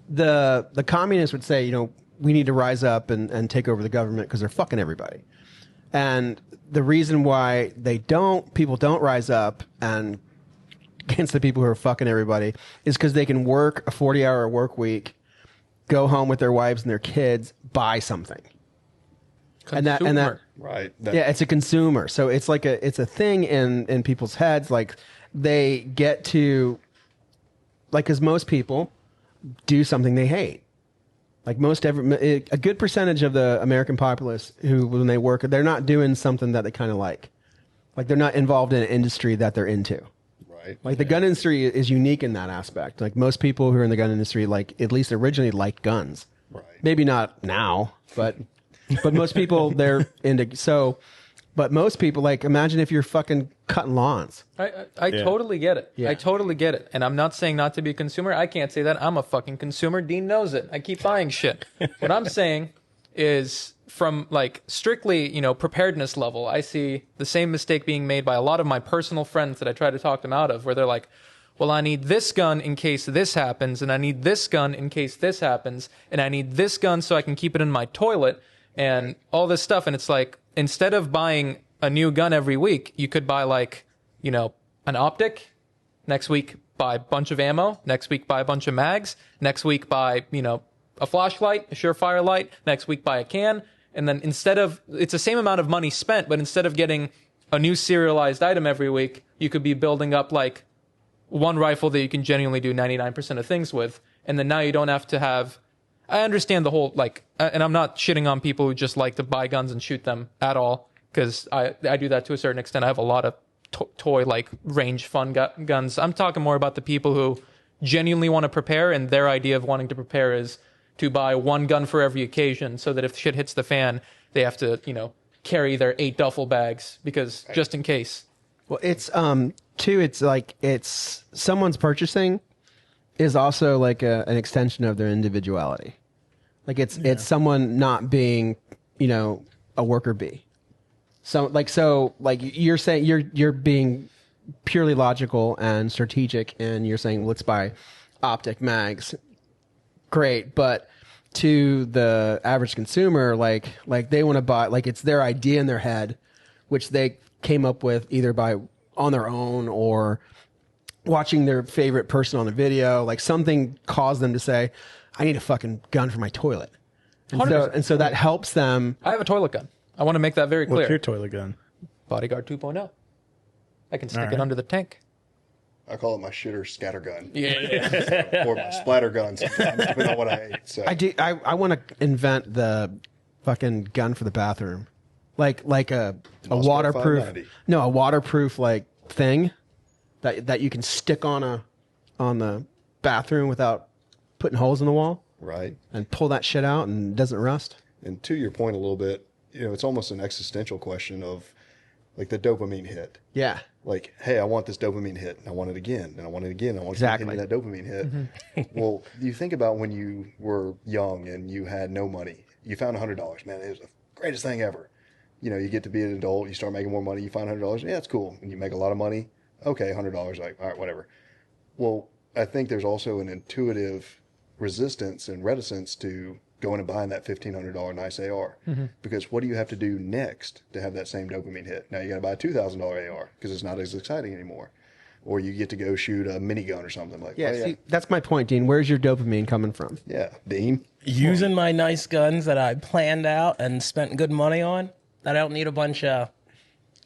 the communists would say, we need to rise up and take over the government because they're fucking everybody. And the reason why people don't rise up and against the people who are fucking everybody is because they can work a 40-hour work week, go home with their wives and their kids, buy something. Consumer. right. Yeah, it's a consumer. So it's like it's a thing in people's heads. Like they get to, like, because most people do something they hate. Like a good percentage of the American populace who, when they work, they're not doing something that they kind of like. Like they're not involved in an industry that they're into. Right. Like the gun industry is unique in that aspect. Like most people who are in the gun industry, like at least originally liked guns. Right. Maybe not now, but most people they're into. So, but most people, like, imagine if you're fucking cutting lawns. I totally get it. Yeah. I totally get it. And I'm not saying not to be a consumer. I can't say that. I'm a fucking consumer. Dean knows it. I keep buying shit. What I'm saying is from like strictly, preparedness level, I see the same mistake being made by a lot of my personal friends that I try to talk them out of, where they're like, well, I need this gun in case this happens, and I need this gun in case this happens, and I need this gun so I can keep it in my toilet, and all this stuff. And it's like, instead of buying a new gun every week, you could buy like, an optic. Next week, buy a bunch of ammo. Next week, buy a bunch of mags. Next week, buy, a flashlight, a surefire light. Next week, buy a can. And then it's the same amount of money spent, but instead of getting a new serialized item every week, you could be building up like one rifle that you can genuinely do 99% of things with. And then now you don't have to have, I understand the whole, like, and I'm not shitting on people who just like to buy guns and shoot them at all, because I do that to a certain extent. I have a lot of toy, like, range fun guns. I'm talking more about the people who genuinely want to prepare, and their idea of wanting to prepare is to buy one gun for every occasion, so that if shit hits the fan, they have to, carry their 8 duffel bags, because just in case. Well, it's too. It's like someone's purchasing is also like an extension of their individuality. Like it's someone not being, a worker bee. So you're saying you're being purely logical and strategic, and you're saying let's buy optic mags. Great, but to the average consumer, like they want to buy, like it's their idea in their head, which they came up with either on their own or watching their favorite person on the video, like something caused them to say, I need a fucking gun for my toilet. And so that helps them. I have a toilet gun. I want to make that very clear. What's your toilet gun? Bodyguard 2.0. I can stick All it right. under the tank. I call it my shitter scatter gun. Yeah. Or my splatter gun sometimes, depending on what I ate. So I want to invent the fucking gun for the bathroom. Like a Moscow waterproof. 590. No, a waterproof like thing that you can stick on the bathroom without putting holes in the wall right. and pull that shit out and it doesn't rust. And to your point a little bit, it's almost an existential question of like the dopamine hit. Yeah. Like, hey, I want this dopamine hit, and I want it again, and I want it again. I want Exactly. to keep getting that dopamine hit. Well, you think about when you were young and you had no money. You found $100. Man, it was the greatest thing ever. You get to be an adult. You start making more money. You find $100. Yeah, it's cool. And you make a lot of money. Okay, $100. Like, all right, whatever. Well, I think there's also an intuitive resistance and reticence to going and buying that $1,500 nice AR. Because what do you have to do next to have that same dopamine hit? Now you got to buy a $2,000 AR because it's not as exciting anymore. Or you get to go shoot a minigun or something like Yeah, that. see, that's my point, Dean. Where's your dopamine coming from? Yeah, Dean. Using my nice guns that I planned out and spent good money on, that I don't need a bunch of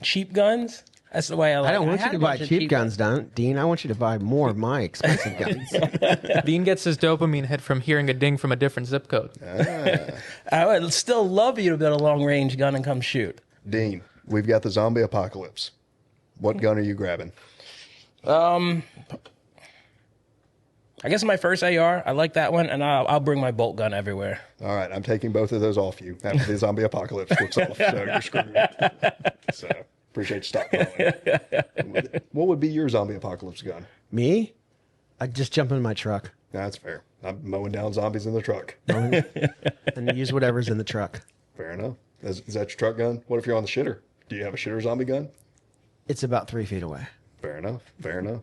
cheap guns. That's the way I like I don't want you had to a buy bunch of cheap guns, Dean. I want you to buy more of my expensive guns. Dean gets his dopamine hit from hearing a ding from a different zip code. I would still love you to build a long range gun and come shoot. Dean, we've got the zombie apocalypse. What gun are you grabbing? I guess my first AR, I like that one, and I'll bring my bolt gun everywhere. All right, I'm taking both of those off you after the zombie apocalypse flips off, so you're screwed. So appreciate you stockpiling. What would be your zombie apocalypse gun? Me? I'd just jump in my truck That's fair. I'm mowing down zombies in the truck. and use whatever's in the truck. Fair enough. Is that your truck gun? What if you're on the shitter? Do you have a shitter zombie gun? It's about 3 feet away. Fair enough. Fair enough.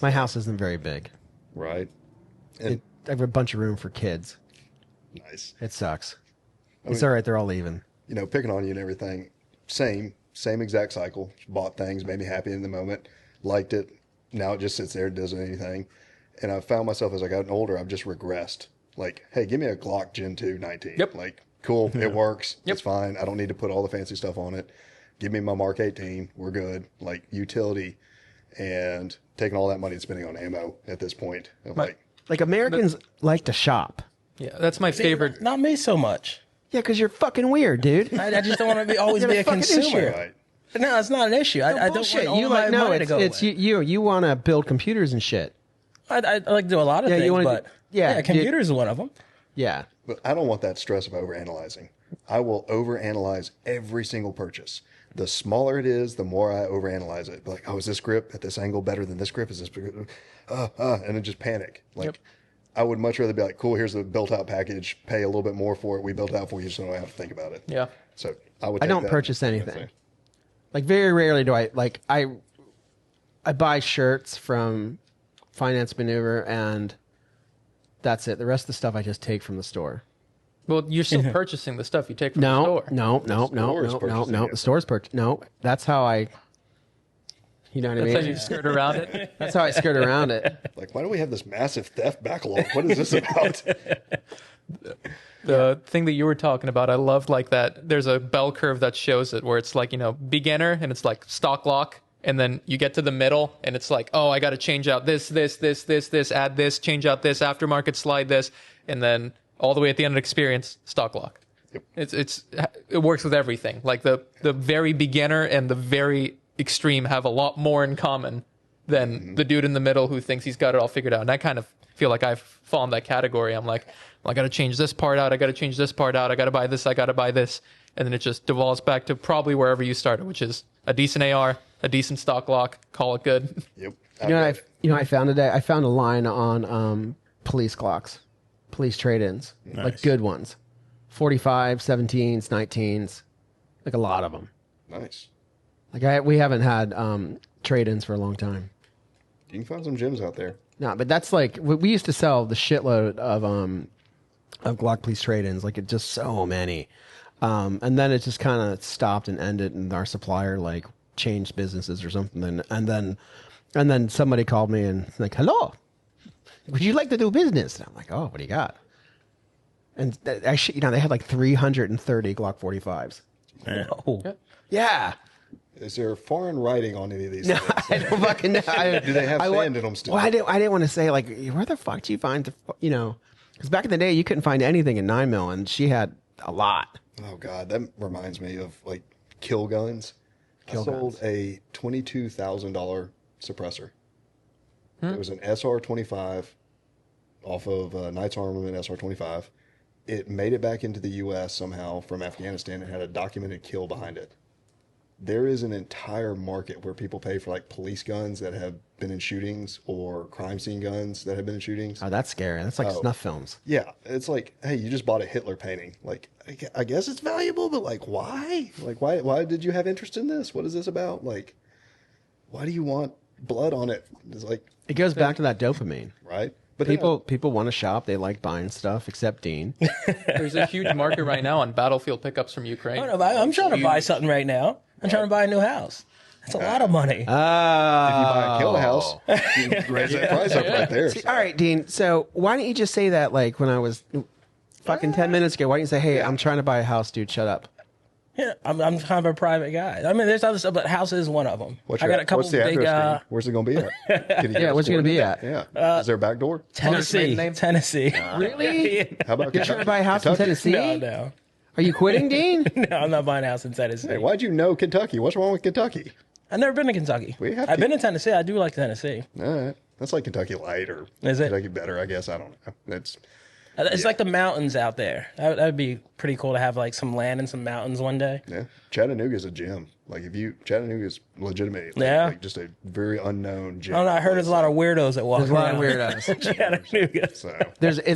My house isn't very big. Right. And I have a bunch of room for kids. nice. It sucks. It's all right. They're all leaving. Picking on you and everything. Same exact cycle. Bought things, made me happy in the moment, liked it. Now it just sits there, doesn't anything. And I found myself as I gotten older, I've just regressed. Like, hey, give me a Glock Gen 2 19. Yep. Like, cool, it works. Yep. It's fine. I don't need to put all the fancy stuff on it. Give me my Mark 18. We're good. Like, utility. And taking all that money and spending on ammo at this point. I'm My- like, Like Americans like to shop. Yeah, that's my favorite. Not me so much. Yeah, because you're fucking weird, dude. I just don't want to always You be got a a fucking consumer. issue. right. No, it's not an issue. I don't Bullshit. want all You my like no, money to go it's away. you want to build computers and shit. I like to do a lot of Yeah, you things, wanna but do- yeah, computers is one of them. Yeah. But I don't want that stress of overanalyzing. I will overanalyze every single purchase. The smaller it is, the more I overanalyze it. Like, oh, is this grip at this angle better than this grip? Is this and then just panic. Like, I would much rather be like, cool, here's the built-out package. Pay a little bit more for it. We built it out for you, so I don't have to think about it. Yeah. So I would. I take don't that. purchase anything. Like very rarely do I buy shirts from Finance Maneuver and that's it. The rest of the stuff I just take from the store. Well, you're still purchasing the stuff you take from the No, store. no. purchasing The store's purchase. No, that's how I. You know what I That's how mean? you skirt around it. That's how I skirt around it. Like, why do we have this massive theft backlog? What is this about? The thing that you were talking about, I loved like that. There's a bell curve that shows it where it's like, beginner and it's like stock lock. And then you get to the middle and it's like, oh, I got to change out this, add this, change out this, aftermarket, slide this. And then all the way at the end of experience, stock lock. Yep. It works with everything. Like the very beginner and the very extreme have a lot more in common than the dude in the middle who thinks he's got it all figured out. And I kind of feel like I've fallen that category. I'm like, well, I got to change this part out. I got to change this part out. I got to buy this. I got to buy this. And then it just devolves back to probably wherever you started, which is a decent AR, a decent stock lock, call it good. Yep. You know what I found today? I found a line on police clocks, police trade-ins, like good ones, 45, 17s, 19s, like a lot of them. Nice. Like we haven't had trade-ins for a long time. You can find some gems out there. No, but that's like we used to sell the shitload of Glock police trade-ins, like just so many, and then it just kind of stopped and ended, and our supplier like changed businesses or something, and then somebody called me and like, hello, would you like to do business? And I'm like, oh, what do you got? And actually, they had like 330 Glock 45s. Oh. Yeah. Is there foreign writing on any of these No, things? I don't fucking know. Do they have sand in them still? Well, I didn't want to say, like, where the fuck do you find the, because back in the day, you couldn't find anything in 9mm, and she had a lot. Oh, God. That reminds me of, like, kill guns. I sold a $22,000 suppressor. It was an SR-25 off of Knight's Armament SR-25. It made it back into the U.S. somehow from Afghanistan and had a documented kill behind it. There is an entire market where people pay for like police guns that have been in shootings or crime scene guns that have been in shootings. Oh, that's scary. That's like snuff films. Yeah, it's like, hey, you just bought a Hitler painting. Like, I guess it's valuable, but like, why? Like, why did you have interest in this? What is this about? Like, why do you want blood on it? It's like, It goes back to that dopamine. right? But People want to shop. They like buying stuff, except Dean. There's a huge market right now on battlefield pickups from Ukraine. I'm trying to buy something right now. I'm trying to buy a new house. That's a lot of money. if you buy a kill house, you raise that price up right there. See, all right, Dean. So why don't you just say that, like, when I was fucking 10 minutes ago? Why don't you say, hey, I'm trying to buy a house, dude, shut up. Yeah, I'm kind of a private guy. I mean, there's other stuff, but house is one of them. I got a couple what's the big address, Dean? Where's it going to be at? Can you Yeah, where's it going to be at? Yeah. Is there a back door? Tennessee. name? Tennessee. Really? How about You're trying to buy a house in Tennessee? No. Are you quitting, Dean? No, I'm not buying a house in Tennessee. Hey, why'd you know Kentucky? What's wrong with Kentucky? I've never been to Kentucky. I've been to Tennessee. I do like Tennessee. All right. That's like Kentucky Light or Is it? Kentucky Better, I guess. I don't know. It's like the mountains out there. That would be pretty cool to have like some land and some mountains one day. Yeah. Chattanooga's a gem. Like Chattanooga's legitimate. Yeah. Like just a very unknown gem. I don't know. I heard there's a lot of weirdos that walk There's a lot around. of weirdos. Chattanooga. So,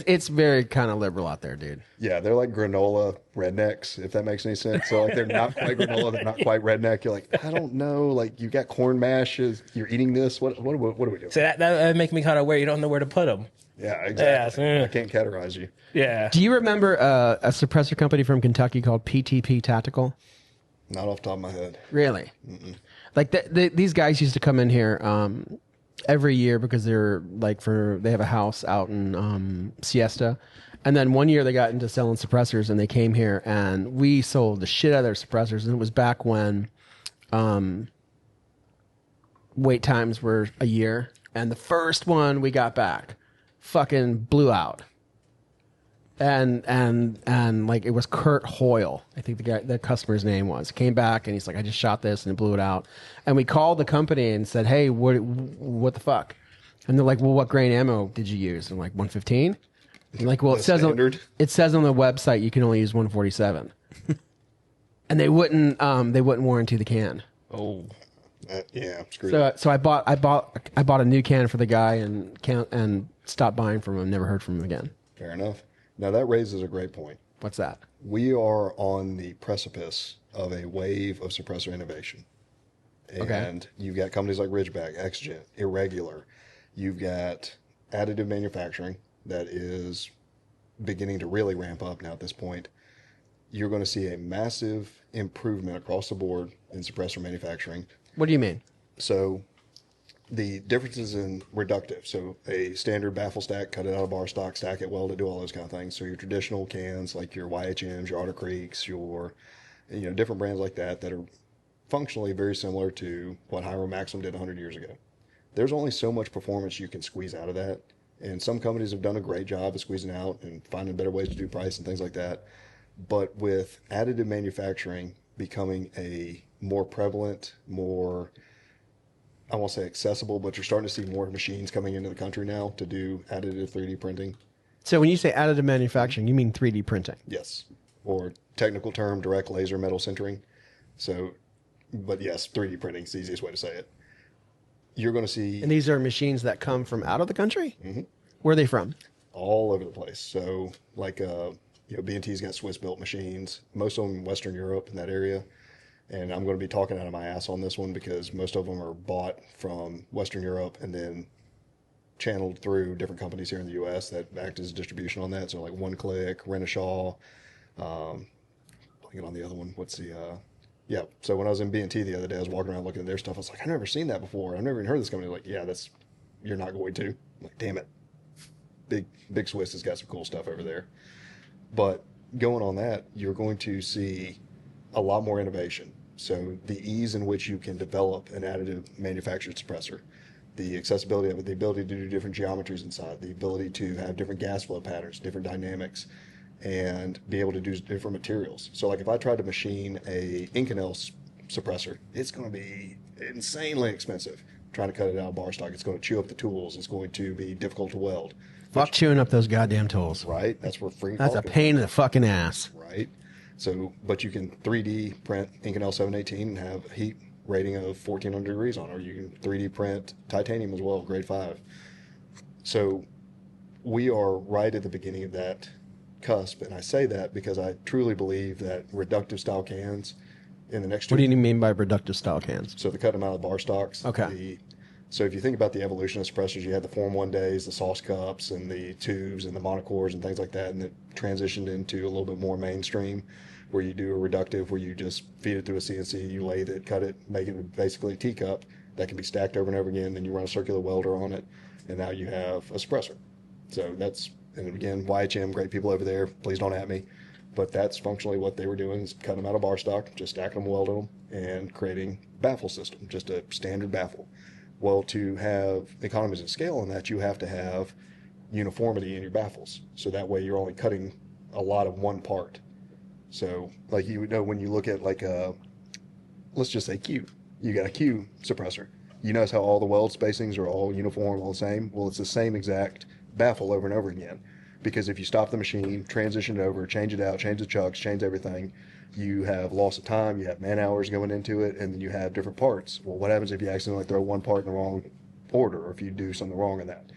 It's very kind of liberal out there, dude. yeah, they're like granola rednecks, if that makes any sense. So, like, they're not quite granola, they're not quite redneck. You're like, I don't know. Like, you got corn mashes, you're eating this. What are we doing? So that make me kind of weird. You don't know where to put them. Yeah, exactly. Yeah. I can't categorize you. Yeah. Do you remember a suppressor company from Kentucky called PTP Tactical? Not off the top of my head. Really? Like these guys used to come in here every year because they have a house out in Siesta, and then one year they got into selling suppressors and they came here and we sold the shit out of their suppressors, and it was back when wait times were a year, and the first one we got back fucking blew out. And like it was Kurt Hoyle, I think the customer's name was. Came back and he's like, I just shot this and it blew it out. And we called the company and said, hey, what the fuck? And they're like, well, what grain ammo did you use? And I'm like, 115. And like, well, it says on the website you can only use 147. And they wouldn't warranty the can. Oh. Yeah, screwed up. So I bought a new can for the guy and stopped buying from him. Never heard from him again. Fair enough. Now, that raises a great point. What's that? We are on the precipice of a wave of suppressor innovation. And you've got companies like Ridgeback, Exigent, Irregular. You've got additive manufacturing that is beginning to really ramp up now at this point. You're going to see a massive improvement across the board in suppressor manufacturing. What do you mean? So the differences in reductive. So a standard baffle stack, cut it out of bar stock, stack it, weld it, do all those kind of things. So your traditional cans like your YHMs, your Otter Creeks, your different brands like that are functionally very similar to what Hiram Maxim did 100 years ago. There's only so much performance you can squeeze out of that. And some companies have done a great job of squeezing out and finding better ways to do price and things like that. But with additive manufacturing becoming a more prevalent, more, I won't say accessible, but you're starting to see more machines coming into the country now to do additive 3D printing. So when you say additive manufacturing, you mean 3D printing? Yes. Or technical term, direct laser metal sintering. So, but yes, 3D printing is the easiest way to say it. You're going to see... And these are machines that come from out of the country? Mm-hmm. Where are they from? All over the place. So, like, B&T's got Swiss-built machines, most of them in Western Europe in that area. And I'm going to be talking out of my ass on this one because most of them are bought from Western Europe and then channeled through different companies here in the U.S. that act as distribution on that. So like One Click, Renishaw, looking on the other one. What's the Yeah. So when I was in B&T the other day, I was walking around looking at their stuff. I was like, I've never seen that before. I've never even heard of this company. Like, yeah, you're not going to. I'm like, damn it. Big Swiss has got some cool stuff over there. But going on that, you're going to see a lot more innovation. So the ease in which you can develop an additive manufactured suppressor, the accessibility of it, the ability to do different geometries inside, the ability to have different gas flow patterns, different dynamics, and be able to do different materials. So like if I tried to machine a Inconel suppressor, it's going to be insanely expensive. Trying to cut it out of bar stock, it's going to chew up the tools. It's going to be difficult to weld. Fuck chewing up those goddamn tools. Right? That's where free. That's a pain in the fucking ass. Right? So, but you can 3D print Inconel 718 and have a heat rating of 1400 degrees on it, or you can 3D print titanium as well, grade 5. So we are right at the beginning of that cusp, and I say that because I truly believe that reductive style cans in the next What do you mean by reductive style cans? So they cut them out of bar stocks. Okay. So if you think about the evolution of suppressors, you had the Form 1 days, the sauce cups, and the tubes, and the monocores, and things like that, and it transitioned into a little bit more mainstream, where you do a reductive, where you just feed it through a CNC, you lathe it, cut it, make it basically a teacup that can be stacked over and over again, then you run a circular welder on it, and now you have a suppressor. So that's, and again, YHM, great people over there, please don't at me, but that's functionally what they were doing, is cutting them out of bar stock, just stacking them, welding them, and creating baffle system, just a standard baffle. Well, to have economies of scale on that, you have to have uniformity in your baffles. So that way you're only cutting a lot of one part. So like you would know when you look at like a, let's just say Q, you got a Q suppressor. You notice how all the weld spacings are all uniform, all the same? Well, it's the same exact baffle over and over again. Because if you stop the machine, transition it over, change it out, change the chucks, change everything, you have loss of time, you have man hours going into it, and then you have different parts. Well, what happens if you accidentally throw one part in the wrong order, or if you do something wrong in that?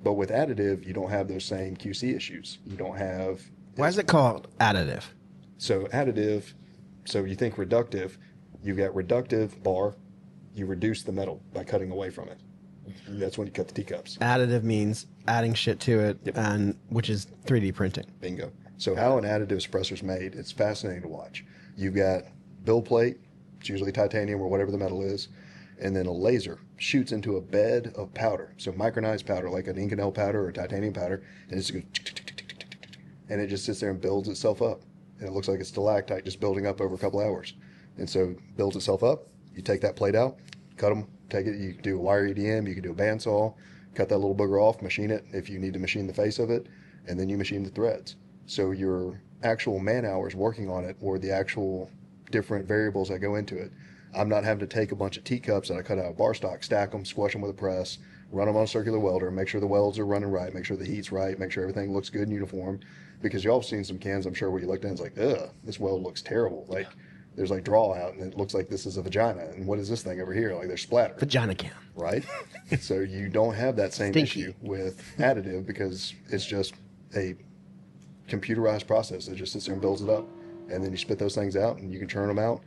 But with additive, you don't have those same QC issues. You don't have... Why is it called additive? So additive, so you think reductive, you got reductive bar, you reduce the metal by cutting away from it. That's when you cut the teacups. Additive means adding shit to it, Yep. and which is 3D printing. Bingo. So how an additive suppressor is made, it's fascinating to watch. You've got build plate, it's usually titanium or whatever the metal is, and then a laser shoots into a bed of powder. So micronized powder, like an Inconel powder or a titanium powder, and it's going and it just sits there and builds itself up. And it looks like a stalactite just building up over a couple hours. And so it builds itself up. You take that plate out, cut them, take it. You can do a wire EDM, you can do a bandsaw, cut that little booger off, machine it if you need to machine the face of it, and then you machine the threads. So your actual man hours working on it, or the actual different variables that go into it, I'm not having to take a bunch of teacups that I cut out of bar stock, stack them, squash them with a press, run them on a circular welder, make sure the welds are running right, make sure the heat's right, make sure everything looks good and uniform. Because y'all have seen some cans, I'm sure, where you looked at it and it's like, ugh, this weld looks terrible. Like, there's like draw out, and it looks like this is a vagina. And what is this thing over here? Like, there's splatter. Vagina can. Right? So you don't have that same issue with additive, because it's just a computerized process that just sits there and builds it up. And then you spit those things out, and you can churn them out,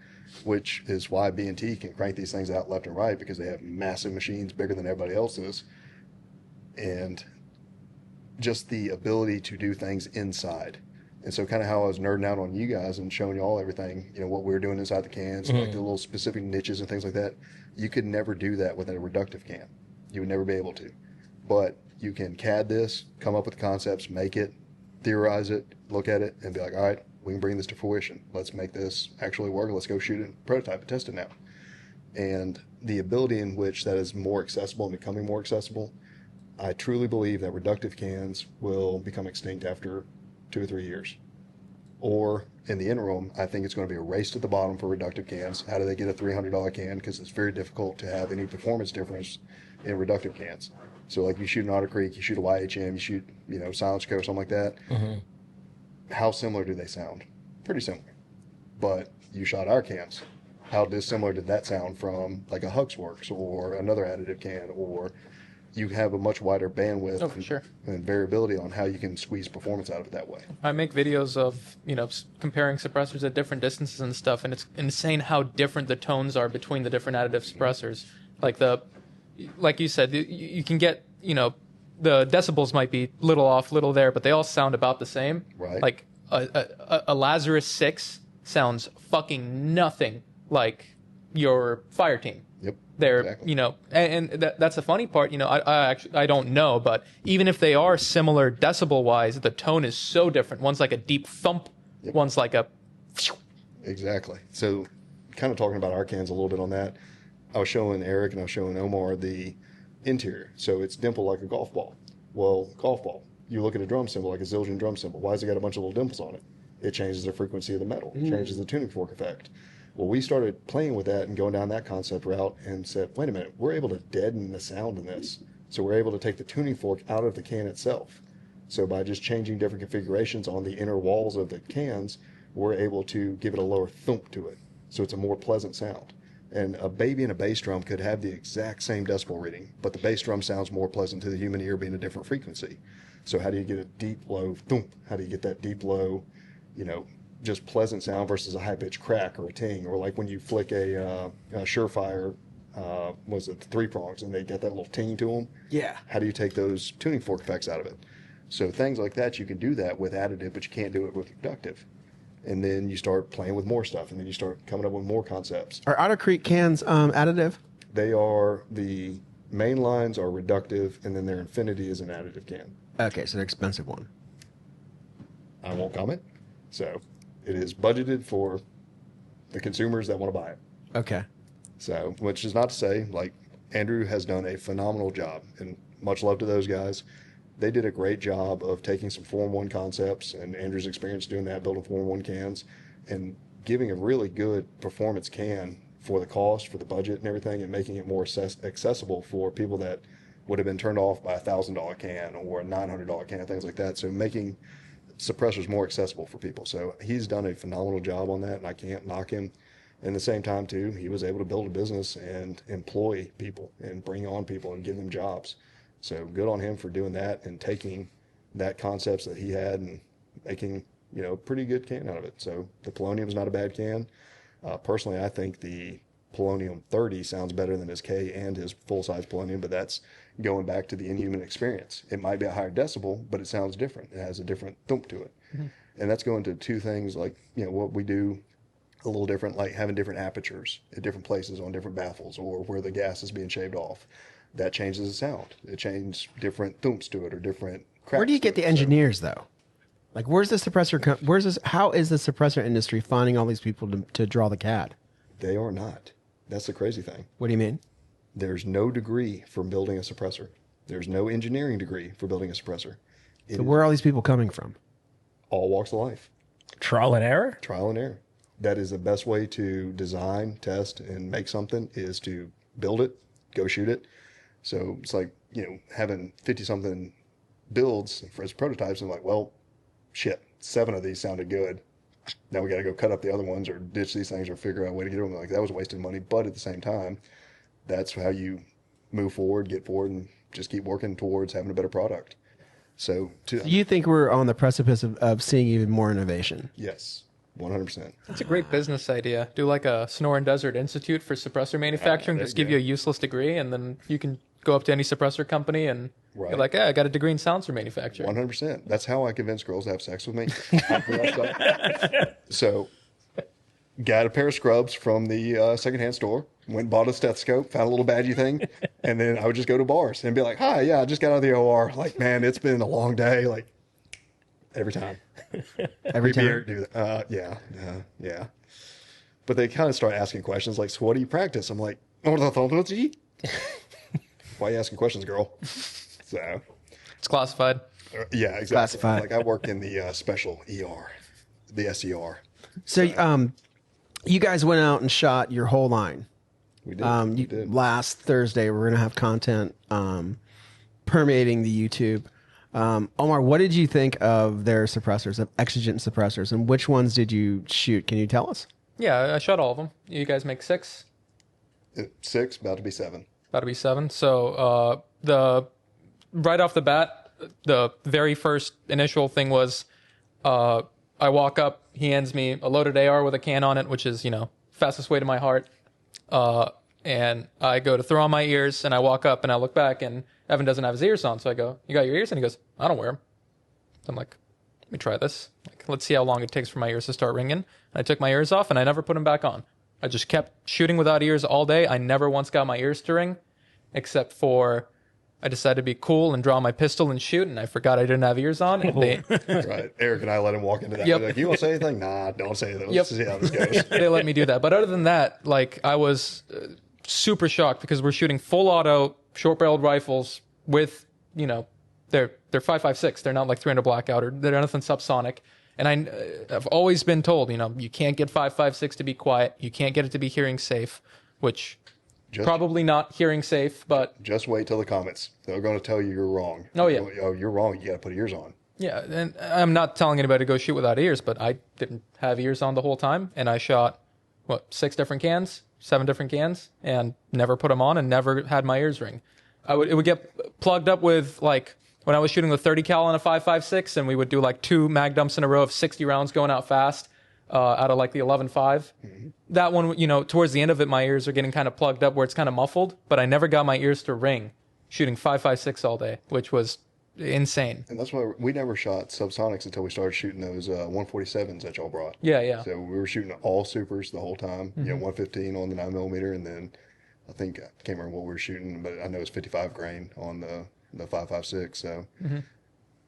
which is why B&T can crank these things out left and right, because they have massive machines bigger than everybody else's. And just the ability to do things inside. And so kind of how I was nerding out on you guys and showing you all everything, you know, what we were doing inside the cans, and like the little specific niches and things like that. You could never do that with a reductive can. You would never be able to. But you can CAD this, come up with concepts, make it, theorize it, look at it, and be like, all right, we can bring this to fruition. Let's make this actually work. Let's go shoot it, prototype it, test it now. And the ability in which that is more accessible and becoming more accessible, I truly believe that reductive cans will become extinct after 2 or 3 years. Or in the interim, I think it's going to be a race to the bottom for reductive cans. How do they get a $300 can? Because it's very difficult to have any performance difference in reductive cans. So like you shoot an Otter Creek, you shoot a YHM, you shoot, you know, Silence Co, something like that. How similar do they sound? Pretty similar. But you shot our cans. How dissimilar did that sound from like a Huxworks or another additive can? Or you have a much wider bandwidth and variability on how you can squeeze performance out of it that way. I make videos of, you know, comparing suppressors at different distances and stuff, and it's insane how different the tones are between the different additive suppressors. Like you said, you can get, you know, the decibels might be little off, little there, but they all sound about the same. Right. Like a Lazarus 6 sounds fucking nothing like your fire team. Yep. They're, exactly. you know, and that's the funny part. You know, I don't know, but even if they are similar decibel wise, the tone is so different. One's like a deep thump, one's like a. Exactly. So, kind of talking about our cans a little bit on that, I was showing Eric and I was showing Omar the interior. So it's dimpled like a golf ball. Well, golf ball. You look at a drum cymbal like a Zildjian drum cymbal. Why has it got a bunch of little dimples on it? It changes the frequency of the metal. It changes the tuning fork effect. Well, we started playing with that and going down that concept route and said, wait a minute, we're able to deaden the sound in this. So we're able to take the tuning fork out of the can itself. So by just changing different configurations on the inner walls of the cans, we're able to give it a lower thump to it. So it's a more pleasant sound. And a baby and a bass drum could have the exact same decibel reading, but the bass drum sounds more pleasant to the human ear being a different frequency. So how do you get a deep, low thump? How do you get that deep, low, you know, just pleasant sound versus a high-pitched crack or a ting? Or like when you flick a Surefire, was it the 3-prongs, and they get that little ting to them? Yeah. How do you take those tuning fork effects out of it? So things like that, you can do that with additive, but you can't do it with reductive. And then you start playing with more stuff, and then you start coming up with more concepts. Are Otter Creek cans additive? They are, the main lines are reductive, and then their Infinity is an additive can. Okay, so they're expensive one. I won't comment. So it is budgeted for the consumers that want to buy it. Okay. So, which is not to say, like, Andrew has done a phenomenal job, and much love to those guys. They did a great job of taking some Form 1 concepts, and Andrew's experience doing that, building Form 1 cans, and giving a really good performance can for the cost, for the budget and everything, and making it more accessible for people that would have been turned off by $1,000 can or a $900 can, things like that. So making suppressors more accessible for people. So he's done a phenomenal job on that, and I can't knock him. And at the same time, too, he was able to build a business and employ people and bring on people and give them jobs. So good on him for doing that and taking that concepts that he had and making, you know, a pretty good can out of it. So the Polonium is not a bad can. Personally, I think the Polonium 30 sounds better than his K and his full-size Polonium, but that's going back to the Inhuman experience. It might be a higher decibel, but it sounds different. It has a different thump to it. Mm-hmm. And that's going to two things like, you know, what we do a little different, like having different apertures at different places on different baffles or where the gas is being shaved off. That changes the sound. It changes different thumps to it or different cracks. Where do you get the engineers, though? Like, where's the suppressor? How is the suppressor industry finding all these people to draw the CAD? They are not. That's the crazy thing. What do you mean? There's no degree for building a suppressor. There's no engineering degree for building a suppressor. So where are all these people coming from? All walks of life. Trial and error? Trial and error. That is the best way to design, test, and make something is to build it, go shoot it. So it's like, you know, having 50-something builds for his prototypes and like, well, shit, 7 of these sounded good. Now we got to go cut up the other ones or ditch these things or figure out a way to get them. Like, that was wasted money. But at the same time, that's how you move forward, get forward, and just keep working towards having a better product. So you think we're on the precipice of seeing even more innovation? Yes, 100%. That's a great business idea. Do like a Sonoran Desert Institute for suppressor manufacturing. Just give you a useless degree, and then you can go up to any suppressor company and you're like, I got a degree in silencer manufacturing. 100%. That's how I convince girls to have sex with me. So, got a pair of scrubs from the secondhand store, went and bought a stethoscope, found a little badgy thing, and then I would just go to bars and be like, hi, yeah, I just got out of the OR. Like, man, it's been a long day. Like, every time. Every time? Do that. Yeah. But they kind of start asking questions like, so what do you practice? I'm like, why are you asking questions, girl? So It's classified. yeah, exactly. Classified. Like I work in the special ER, the SER. So you guys went out and shot your whole line. We did. We did. Last Thursday, we're going to have content permeating the YouTube. Omar, what did you think of their suppressors, of Exigent suppressors, and which ones did you shoot? Can you tell us? Yeah, I shot all of them. You guys make 6? 6, about to be 7. About to be 7. So the right off the bat, the very first initial thing was I walk up, he hands me a loaded AR with a can on it, which is, you know, fastest way to my heart. And I go to throw on my ears, and I walk up and I look back, and Evan doesn't have his ears on. So I go, you got your ears? And he goes, I don't wear them. I'm like, let me try this. Like, let's see how long it takes for my ears to start ringing. And I took my ears off, and I never put them back on. I just kept shooting without ears all day. I never once got my ears to ring, except for I decided to be cool and draw my pistol and shoot, and I forgot I didn't have ears on. And Right. Eric and I let him walk into that. Yep. Like, you want to say anything? Nah, don't say anything. Yep. Let's see how this goes. they let me do that. But other than that, like I was super shocked because we're shooting full auto short-barreled rifles with, you know, they're 5.56. They're not like 300 blackout or they're nothing subsonic. And I've always been told, you know, you can't get 5.56 to be quiet. You can't get it to be hearing safe, which probably not hearing safe, but just wait till the comments. They're going to tell you you're wrong. Oh, yeah. Oh, you're wrong. You got to put ears on. yeah. And I'm not telling anybody to go shoot without ears, but I didn't have ears on the whole time. And I shot, 7 different cans and never put them on and never had my ears ring. It would get plugged up with like, when I was shooting the 30 cal on a 5.56 and we would do like 2 mag dumps in a row of 60 rounds going out fast out of like the 11.5. Mm-hmm. That one, you know, towards the end of it, my ears are getting kind of plugged up where it's kind of muffled, but I never got my ears to ring shooting 5.56 all day, which was insane. And that's why we never shot subsonics until we started shooting those 147s that y'all brought. Yeah. So we were shooting all supers the whole time, Mm-hmm. 115 on the 9mm, and then I can't remember what we were shooting, but I know it's 55 grain on the 5.56. So,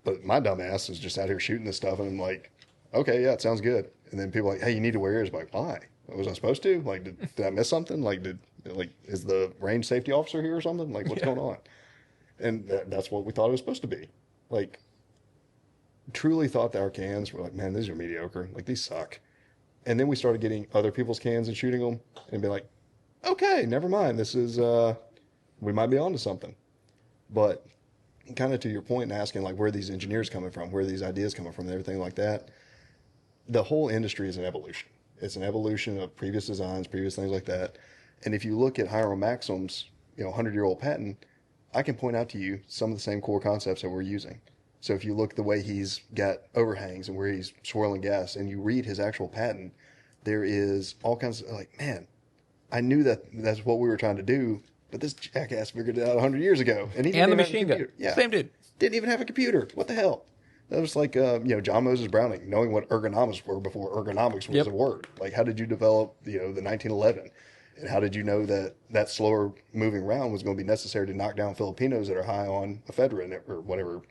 but my dumb ass is just out here shooting this stuff, and I'm like, okay, yeah, it sounds good. And then people are like, hey, you need to wear ears. I'm like, why? Was I supposed to? Like, did I miss something? Like, is the range safety officer here or something? Like, what's going on? And that's what we thought it was supposed to be. Like, truly thought that our cans were like, man, these are mediocre. Like, these suck. And then we started getting other people's cans and shooting them and be like, okay, never mind. This is, we might be onto something. But kind of to your point and asking, like, where are these engineers coming from? Where are these ideas coming from and everything like that? The whole industry is an evolution. It's an evolution of previous designs, previous things like that. And if you look at Hiram Maxim's, 100-year-old patent, I can point out to you some of the same core concepts that we're using. So if you look the way he's got overhangs and where he's swirling gas and you read his actual patent, there is all kinds of like, man, I knew that's what we were trying to do, but this jackass figured it out 100 years ago. And the machine gun. Yeah. Same dude. Didn't even have a computer. What the hell? That was like, John Moses Browning, knowing what ergonomics were before ergonomics was a word. Like, how did you develop, the 1911? And how did you know that slower moving round was going to be necessary to knock down Filipinos that are high on ephedrine or whatever,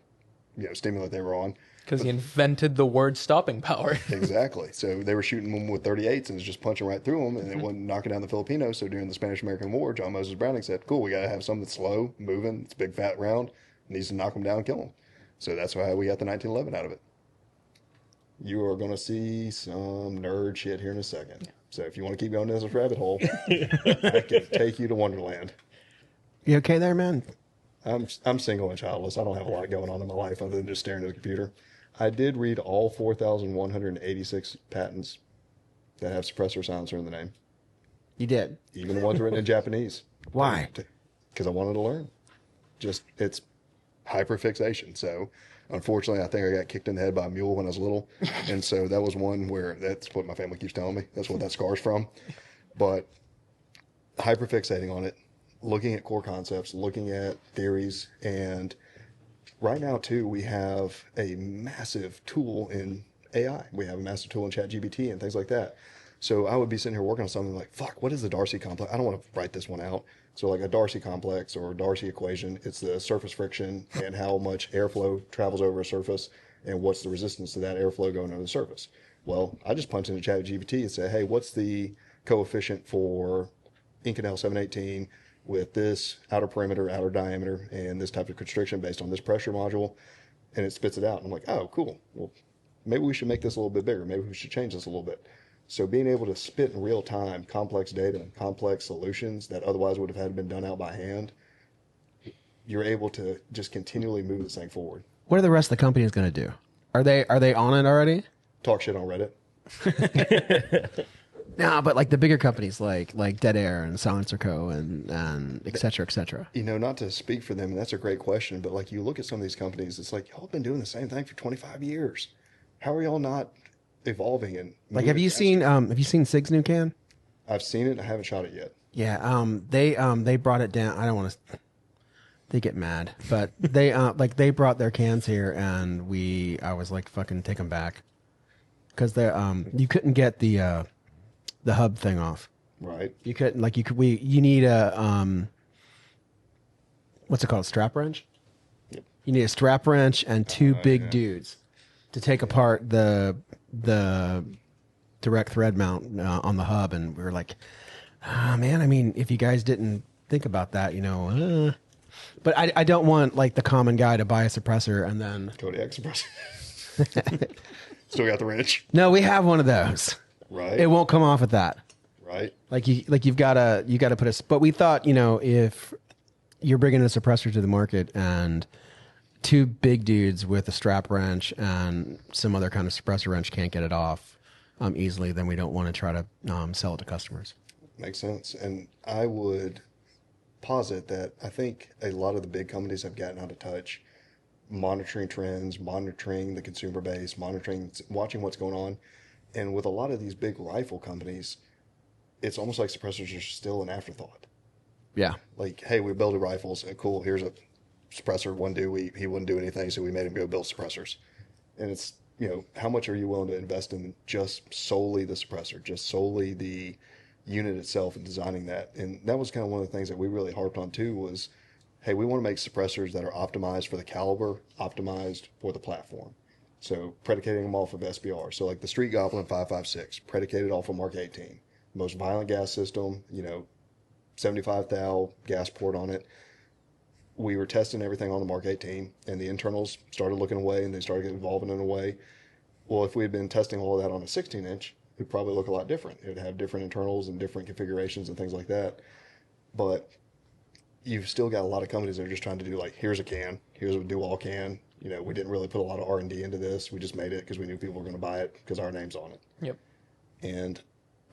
stimulant they were on? Because he invented the word stopping power. Exactly. So they were shooting them with 38s and it was just punching right through them, and it wasn't knocking down the Filipinos. So during the Spanish-American War, John Moses Browning said, cool, we got to have something that's slow, moving, it's big, fat round, needs to knock them down and kill them. So that's why we got the 1911 out of it. You are going to see some nerd shit here in a second. So if you want to keep going down this rabbit hole, I can take you to Wonderland. You okay there, man? I'm single and childless. I don't have a lot going on in my life other than just staring at the computer. I did read all 4,186 patents that have suppressor silencer in the name. You did? Even the ones written in Japanese. Why? Because I wanted to learn. It's hyperfixation. So unfortunately, I think I got kicked in the head by a mule when I was little. And so that was one where that's what my family keeps telling me. That's what that scar's from. But hyperfixating on it, looking at core concepts, looking at theories. And right now, too, we have a massive tool in AI. We have a massive tool in ChatGPT and things like that. So I would be sitting here working on something like, fuck, what is the Darcy complex? I don't want to write this one out. So like a Darcy complex or a Darcy equation, it's the surface friction and how much airflow travels over a surface and what's the resistance to that airflow going over the surface. Well, I just punch into ChatGPT and say, hey, what's the coefficient for Inconel 718 with this outer perimeter, outer diameter, and this type of constriction based on this pressure module? And it spits it out. And I'm like, oh, cool. Well, maybe we should make this a little bit bigger. Maybe we should change this a little bit. So being able to spit in real time complex data and complex solutions that otherwise would have had been done out by hand, you're able to just continually move this thing forward. What are the rest of the companies going to do? Are they on it already? Talk shit on Reddit. No, but like the bigger companies like Dead Air and Silencer Co. and et cetera, et cetera. Not to speak for them, and that's a great question, but like you look at some of these companies, it's like, y'all have been doing the same thing for 25 years. How are y'all not evolving and like have you seen Sig's new can? I've seen it. I haven't shot it yet. Yeah, they brought it down. I don't want to. They get mad, but they brought their cans here, and I was like, fucking take them back, because you couldn't get the hub thing off. Right. You couldn't like you need a what's it called, strap wrench? Yep. You need a strap wrench and two big yeah. dudes to take apart the direct thread mount on the hub, and we were like, ah, man. I mean, if you guys didn't think about that, but I don't want like the common guy to buy a suppressor and then Kodiak suppressor. Still got the wrench. no, we have one of those. Right. It won't come off at that. Right. You've got to put a. But we thought, if you're bringing a suppressor to the market and two big dudes with a strap wrench and some other kind of suppressor wrench can't get it off easily, then we don't want to try to sell it to customers. Makes sense. And I would posit that I think a lot of the big companies have gotten out of touch monitoring trends, monitoring the consumer base, watching what's going on. And with a lot of these big rifle companies, it's almost like suppressors are still an afterthought. Yeah. Like, hey, we build rifles. Cool. Here's a suppressor. One dude, he wouldn't do anything, so we made him go build suppressors. And it's, how much are you willing to invest in just solely the suppressor, just solely the unit itself and designing that? And that was kind of one of the things that we really harped on too was, hey, we want to make suppressors that are optimized for the caliber, optimized for the platform. So predicating them off of SBR. So like the Street Goblin 5.56, predicated off of Mark 18. Most violent gas system, 75 thou gas port on it. We were testing everything on the Mark 18, and the internals started looking away, and they started evolving in a way. Well, if we had been testing all of that on a 16-inch, it'd probably look a lot different. It would have different internals and different configurations and things like that. But you've still got a lot of companies that are just trying to do like, here's a can, here's a do-all can. We didn't really put a lot of R&D into this. We just made it because we knew people were going to buy it because our name's on it. Yep. And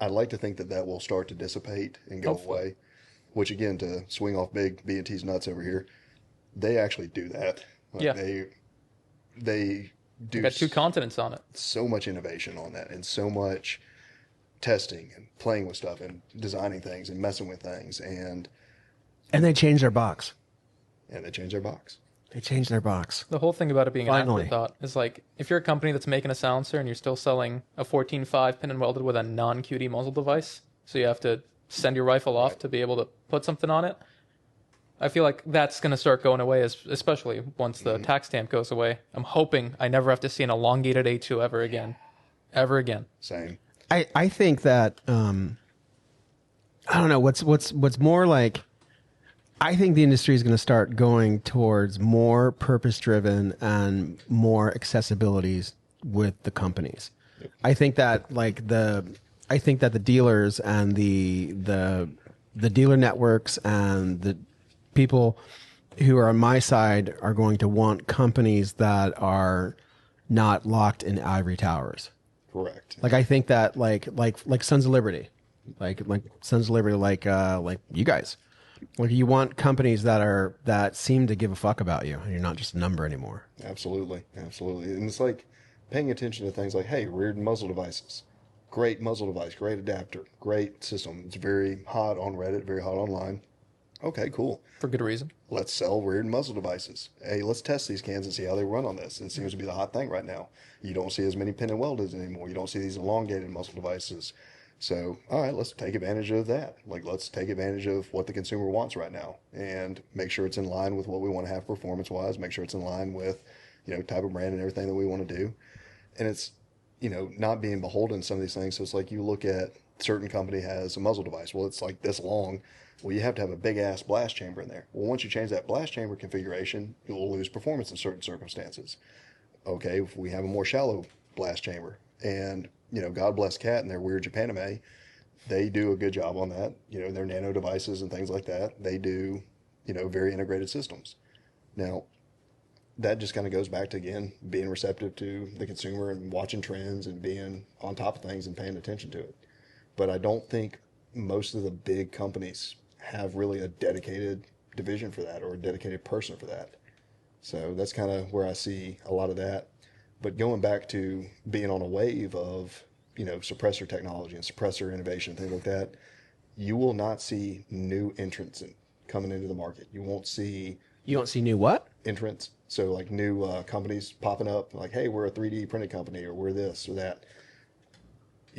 I'd like to think that will start to dissipate and go away, which again, to swing off big B&T's nuts over here, they actually do that. Like yeah. They do. Got two continents on it. So much innovation on that and so much testing and playing with stuff and designing things and messing with things. And they changed their box. And they changed their box. They changed their box. The whole thing about it being Finally. an afterthought is like, if you're a company that's making a silencer and you're still selling a 14.5 pin and welded with a non-QD muzzle device, so you have to send your rifle off to be able to put something on it, I feel like that's going to start going away, especially once the tax stamp goes away. I'm hoping I never have to see an elongated A2 ever again. Ever again. Same. I think that, I don't know, what's more like, I think the industry is going to start going towards more purpose-driven and more accessibilities with the companies. Yep. I think that the dealers and the dealer networks and the people who are on my side are going to want companies that are not locked in ivory towers. Correct. Like I think that like Sons of Liberty, like Sons of Liberty, like you guys. Like you want companies that seem to give a fuck about you, and you're not just a number anymore. Absolutely, absolutely. And it's like paying attention to things like, hey, rear muzzle devices, great muzzle device, great adapter, great system. It's very hot on Reddit, very hot online. Okay, cool. For good reason. Let's sell rear muzzle devices. Hey, let's test these cans and see how they run on this. It seems to be the hot thing right now. You don't see as many pin and welded anymore. You don't see these elongated muzzle devices. So, all right, let's take advantage of that. Like, let's take advantage of what the consumer wants right now and make sure it's in line with what we want to have performance-wise, make sure it's in line with, type of brand and everything that we want to do. And it's, not being beholden to some of these things. So it's like you look at certain company has a muzzle device. Well, it's like this long. Well, you have to have a big-ass blast chamber in there. Well, once you change that blast chamber configuration, you will lose performance in certain circumstances. Okay, if we have a more shallow blast chamber and God bless Cat and their weird Japanime, they do a good job on that. Their nano devices and things like that. They do, very integrated systems. Now, that just kind of goes back to, again, being receptive to the consumer and watching trends and being on top of things and paying attention to it. But I don't think most of the big companies have really a dedicated division for that or a dedicated person for that. So that's kind of where I see a lot of that. But going back to being on a wave of, suppressor technology and suppressor innovation, things like that, you will not see new entrants coming into the market. You won't see... You don't see new what? Entrants. So like new companies popping up like, hey, we're a 3D printed company or we're this or that.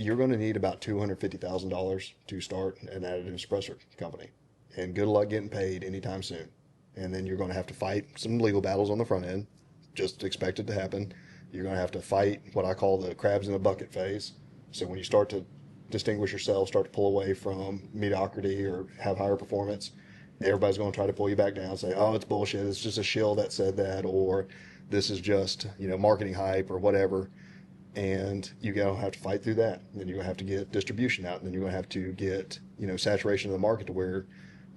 you're going to need about $250,000 to start an additive suppressor company. And good luck getting paid anytime soon. And then you're going to have to fight some legal battles on the front end. Just expect it to happen. You're going to have to fight what I call the crabs in a bucket phase. So when you start to distinguish yourself, start to pull away from mediocrity or have higher performance, everybody's going to try to pull you back down, say, oh, it's bullshit. It's just a shill that said that, or this is just, marketing hype or whatever. And you're going to have to fight through that. And then you're going to have to get distribution out. And then you're going to have to get, saturation of the market to where,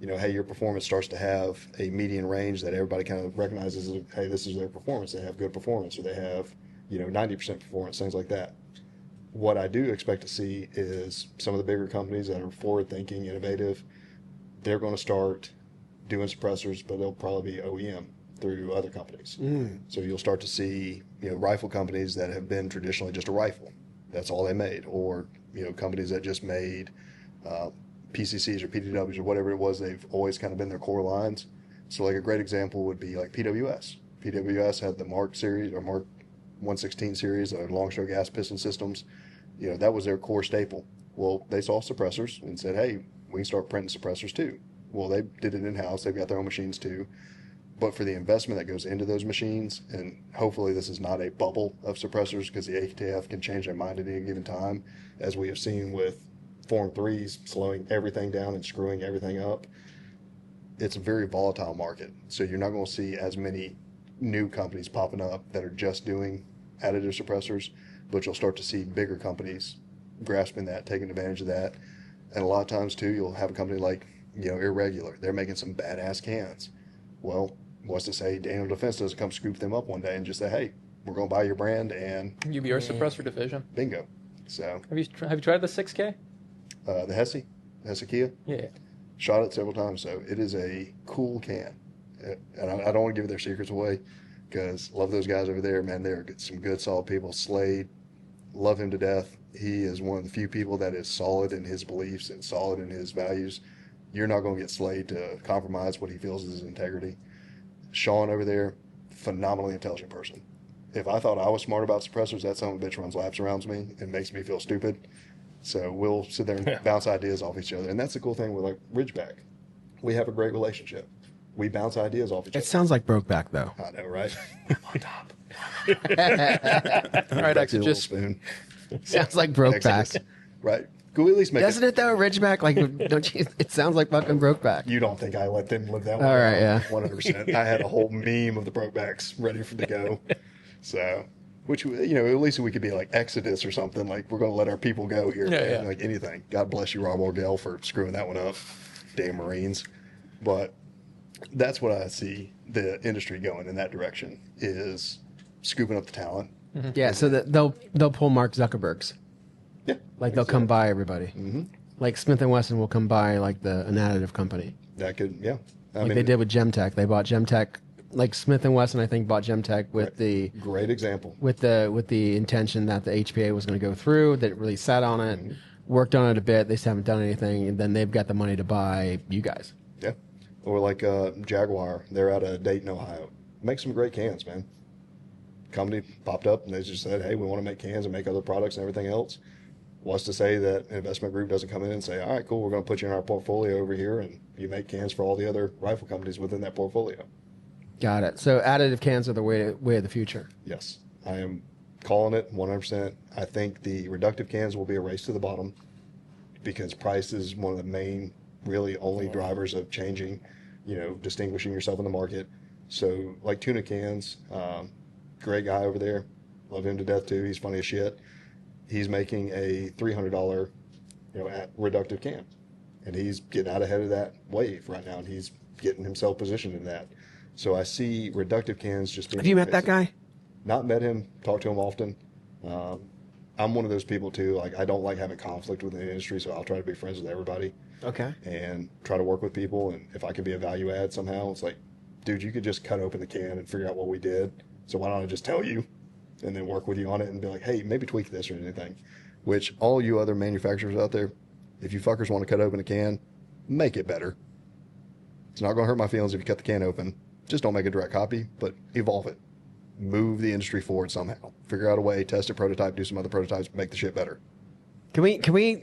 hey, your performance starts to have a median range that everybody kind of recognizes, hey, this is their performance. They have good performance, or they have, 90% performance, things like that. What I do expect to see is some of the bigger companies that are forward-thinking, innovative, they're going to start doing suppressors, but they'll probably be OEM through other companies. So you'll start to see, rifle companies that have been traditionally just a rifle. That's all they made. Or, companies that just made PCCs or PDWs or whatever it was. They've always kind of been their core lines. So like a great example would be like PWS. PWS had the Mark series or Mark 116 series of long stroke gas piston systems. That was their core staple. Well, they saw suppressors and said, hey, we can start printing suppressors too. Well, they did it in-house. They've got their own machines too. But for the investment that goes into those machines, and hopefully this is not a bubble of suppressors because the ATF can change their mind at any given time, as we have seen with Form 3s slowing everything down and screwing everything up. It's a very volatile market. So you're not going to see as many new companies popping up that are just doing additive suppressors, but you'll start to see bigger companies grasping that, taking advantage of that. And a lot of times too, you'll have a company like, Irregular. They're making some badass cans. Well, what's to say Exigent Defense doesn't come scoop them up one day and just say, hey, we're going to buy your brand and You be our suppressor division. bingo. So Have you tried the 6K? the Hesse Kia, Yeah. shot it several times. So it is a cool can. And I don't want to give their secrets away because love those guys over there, man. They're some good, solid people. Slade, love him to death. He is one of the few people that is solid in his beliefs and solid in his values. You're not going to get Slade to compromise what he feels is his integrity. Sean over there, phenomenally intelligent person. If I thought I was smart about suppressors, that son of a bitch runs laps around me and makes me feel stupid. So we'll sit there and bounce ideas off each other. And that's the cool thing with like Ridgeback. We have a great relationship. We bounce ideas off each other. It sounds like Brokeback, though. I know, right? On top. All right, actually, just spoon. Sounds like Brokeback. Exodus. Right. Can we at least make Doesn't it, though, Ridgeback? Like, don't you? It sounds like fucking Brokeback. You don't think I let them live that way? All right, yeah. 100%. I had a whole meme of the Brokebacks ready for the go. So, which, at least we could be like Exodus or something. Like, we're going to let our people go here. Yeah, yeah. Like anything. God bless you, Rob Orgel, for screwing that one up. Damn Marines. But that's what I see the industry going in that direction, is scooping up the talent. Yeah, so that they'll pull Mark Zuckerberg's. Yeah. Like, they'll come buy everybody. Mm-hmm. Like, Smith & Wesson will come buy, like, an additive company. That could, yeah. Like they did with Gemtech. They bought Gemtech. Like, Smith & Wesson, I think, bought Gemtech with the Great example. with the intention that the HPA was going to go through. They really sat on it, worked on it a bit. They just haven't done anything, and then they've got the money to buy you guys. Yeah. Or like Jaguar. They're out of Dayton, Ohio. Make some great cans, man. Company popped up and they just said, hey, we want to make cans and make other products and everything else. What's to say that an investment group doesn't come in and say, all right, cool, we're going to put you in our portfolio over here and you make cans for all the other rifle companies within that portfolio. Got it. So additive cans are the way of the future. Yes. I am calling it 100%. I think the reductive cans will be a race to the bottom because price is one of the main, really only drivers of changing, distinguishing yourself in the market. So like tuna cans, great guy over there. Love him to death too. He's funny as shit. He's making a $300, reductive can. And he's getting out ahead of that wave right now. And he's getting himself positioned in that. So I see reductive cans just being... Have you met that guy? Not met him, talked to him often. I'm one of those people too. Like, I don't like having conflict within the industry, so I'll try to be friends with everybody. Okay. And try to work with people. And if I can be a value add somehow, it's like, dude, you could just cut open the can and figure out what we did. So why don't I just tell you and then work with you on it and be like, hey, maybe tweak this or anything. Which all you other manufacturers out there, if you fuckers want to cut open a can, make it better. It's not going to hurt my feelings if you cut the can open. Just don't make a direct copy, but evolve it. Move the industry forward somehow. Figure out a way, test a prototype, do some other prototypes, make the shit better. Can we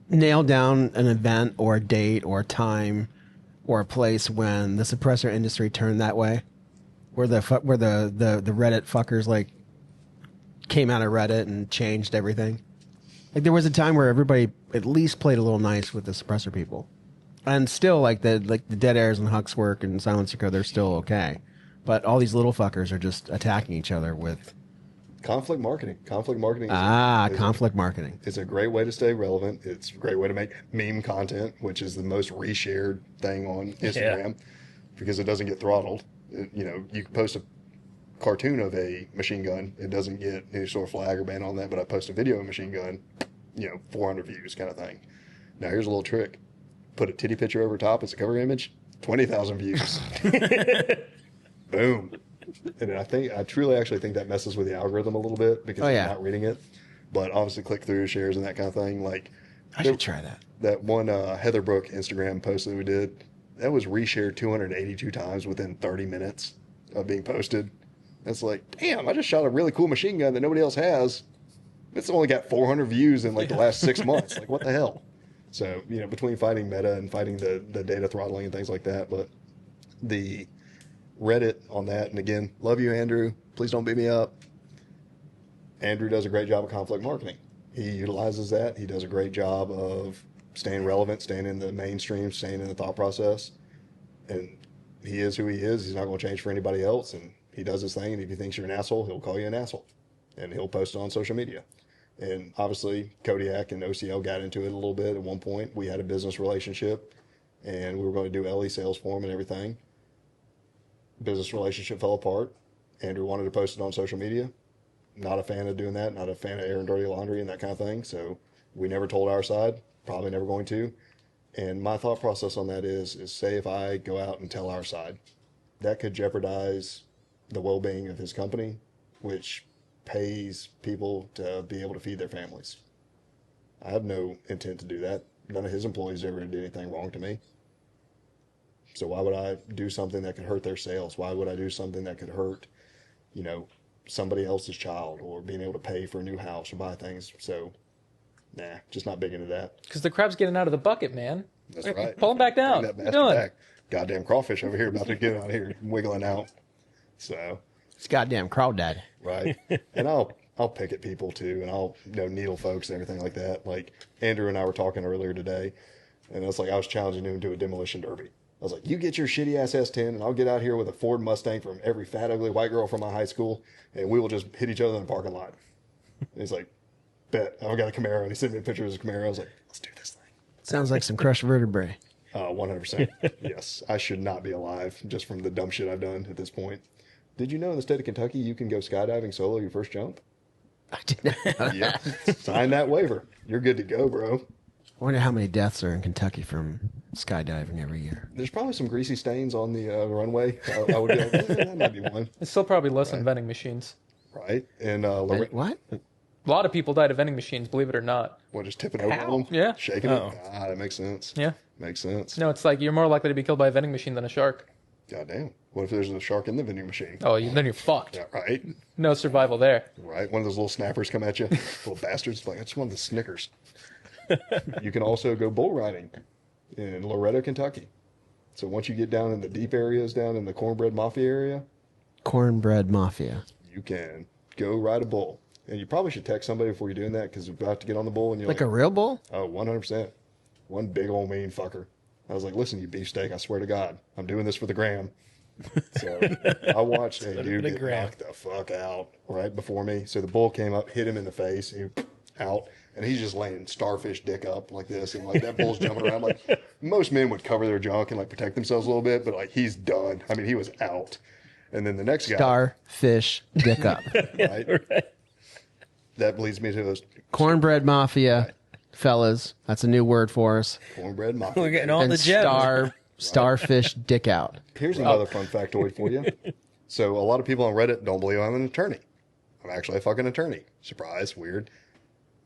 nail down an event or a date or a time or a place when the suppressor industry turned that way, where the Reddit fuckers like came out of Reddit and changed everything? Like there was a time where everybody at least played a little nice with the suppressor people, and still like the Dead Airs and Huxwork and Silencer Co. They're still okay, but all these little fuckers are just attacking each other with Conflict marketing. Conflict marketing. conflict marketing. It's a great way to stay relevant. It's a great way to make meme content, which is the most reshared thing on Instagram because it doesn't get throttled. You can post a cartoon of a machine gun. It doesn't get any sort of flag or ban on that, but I post a video of a machine gun, 400 views kind of thing. Now, here's a little trick. Put a titty picture over top as a cover image, 20,000 views. Boom. And I truly actually think that messes with the algorithm a little bit because I'm not reading it. But obviously click through, shares, and that kind of thing. Like, I should try that. That one Heather Brooke Instagram post that we did, that was reshared 282 times within 30 minutes of being posted. It's like, damn, I just shot a really cool machine gun that nobody else has. It's only got 400 views in like the last 6 months. Like, what the hell? So, between fighting meta and fighting the data throttling and things like that, but the Reddit on that, and again, love you, Andrew. Please don't beat me up. Andrew does a great job of conflict marketing. He utilizes that. He does a great job of staying relevant, staying in the mainstream, staying in the thought process. And he is who he is. He's not going to change for anybody else. And he does his thing. And if he thinks you're an asshole, he'll call you an asshole. And he'll post it on social media. And obviously, Kodiak and OCL got into it a little bit at one point. We had a business relationship, and we were going to do LE sales for him and everything. Business relationship fell apart. Andrew wanted to post it on social media. Not a fan of doing that. Not a fan of airing dirty laundry and that kind of thing. So we never told our side. Probably never going to. And my thought process on that is say if I go out and tell our side, that could jeopardize the well-being of his company, which pays people to be able to feed their families. I have no intent to do that. None of his employees ever did anything wrong to me. So why would I do something that could hurt their sales? Why would I do something that could hurt, somebody else's child or being able to pay for a new house or buy things? So, nah, just not big into that. Because the crab's getting out of the bucket, man. That's right. Pull him back down. Bring that What are you bastard doing? back. Goddamn crawfish over here about to get out here wiggling out. So, It's goddamn crawdad. right. And I'll pick at people too, and I'll needle folks and everything like that. Like Andrew and I were talking earlier today, and it's like I was challenging him to a demolition derby. I was like, you get your shitty ass S10, and I'll get out here with a Ford Mustang from every fat, ugly white girl from my high school, and we will just hit each other in the parking lot. And he's like, bet. I've got a Camaro, and he sent me a picture of his Camaro. I was like, let's do this thing. Sounds like some crushed vertebrae. 100%. Yes. I should not be alive just from the dumb shit I've done at this point. Did you know in the state of Kentucky you can go skydiving solo your first jump? I didn't. Yeah. Sign that waiver. You're good to go, bro. I wonder how many deaths are in Kentucky from skydiving every year. There's probably some greasy stains on the runway. I would be like, that might be one. It's still probably less than vending machines. Right? And Wait, what? A lot of people died of vending machines, believe it or not. what, just tipping over on them? Yeah. Shaking Oh. it? Ah, that makes sense. Yeah. Makes sense. No, it's like you're more likely to be killed by a vending machine than a shark. Goddamn. What if there's a shark in the vending machine? Oh, then you're fucked. Yeah, right? No survival there. Right? One of those little snappers come at you. Little bastards. Like, I just wanted the Snickers. You can also go bull riding in Loretto, Kentucky. So once you get down in the deep areas, down in the Cornbread Mafia area, Cornbread Mafia. you can go ride a bull. And you probably should text somebody before you're doing that because you're about to get on the bull and you're Like a real bull? oh, 100%. One big old mean fucker. I was like, listen, you beefsteak, I swear to God, I'm doing this for the gram. So I watched a dude the get gram. knocked the fuck out right before me. So the bull came up, hit him in the face, he out, and he's just laying starfish dick up like this. And like that bull's jumping around. Like most men would cover their junk and like protect themselves a little bit, but like he's done. I mean, he was out. And then the next guy, Starfish dick up. right? That leads me to those Cornbread Mafia. Fellas, that's a new word for us. cornbread mafia. We're getting all And the gems. starfish dick out. Here's another fun factoid for you. So a lot of people on Reddit don't believe I'm an attorney. I'm actually a fucking attorney. Surprise, weird.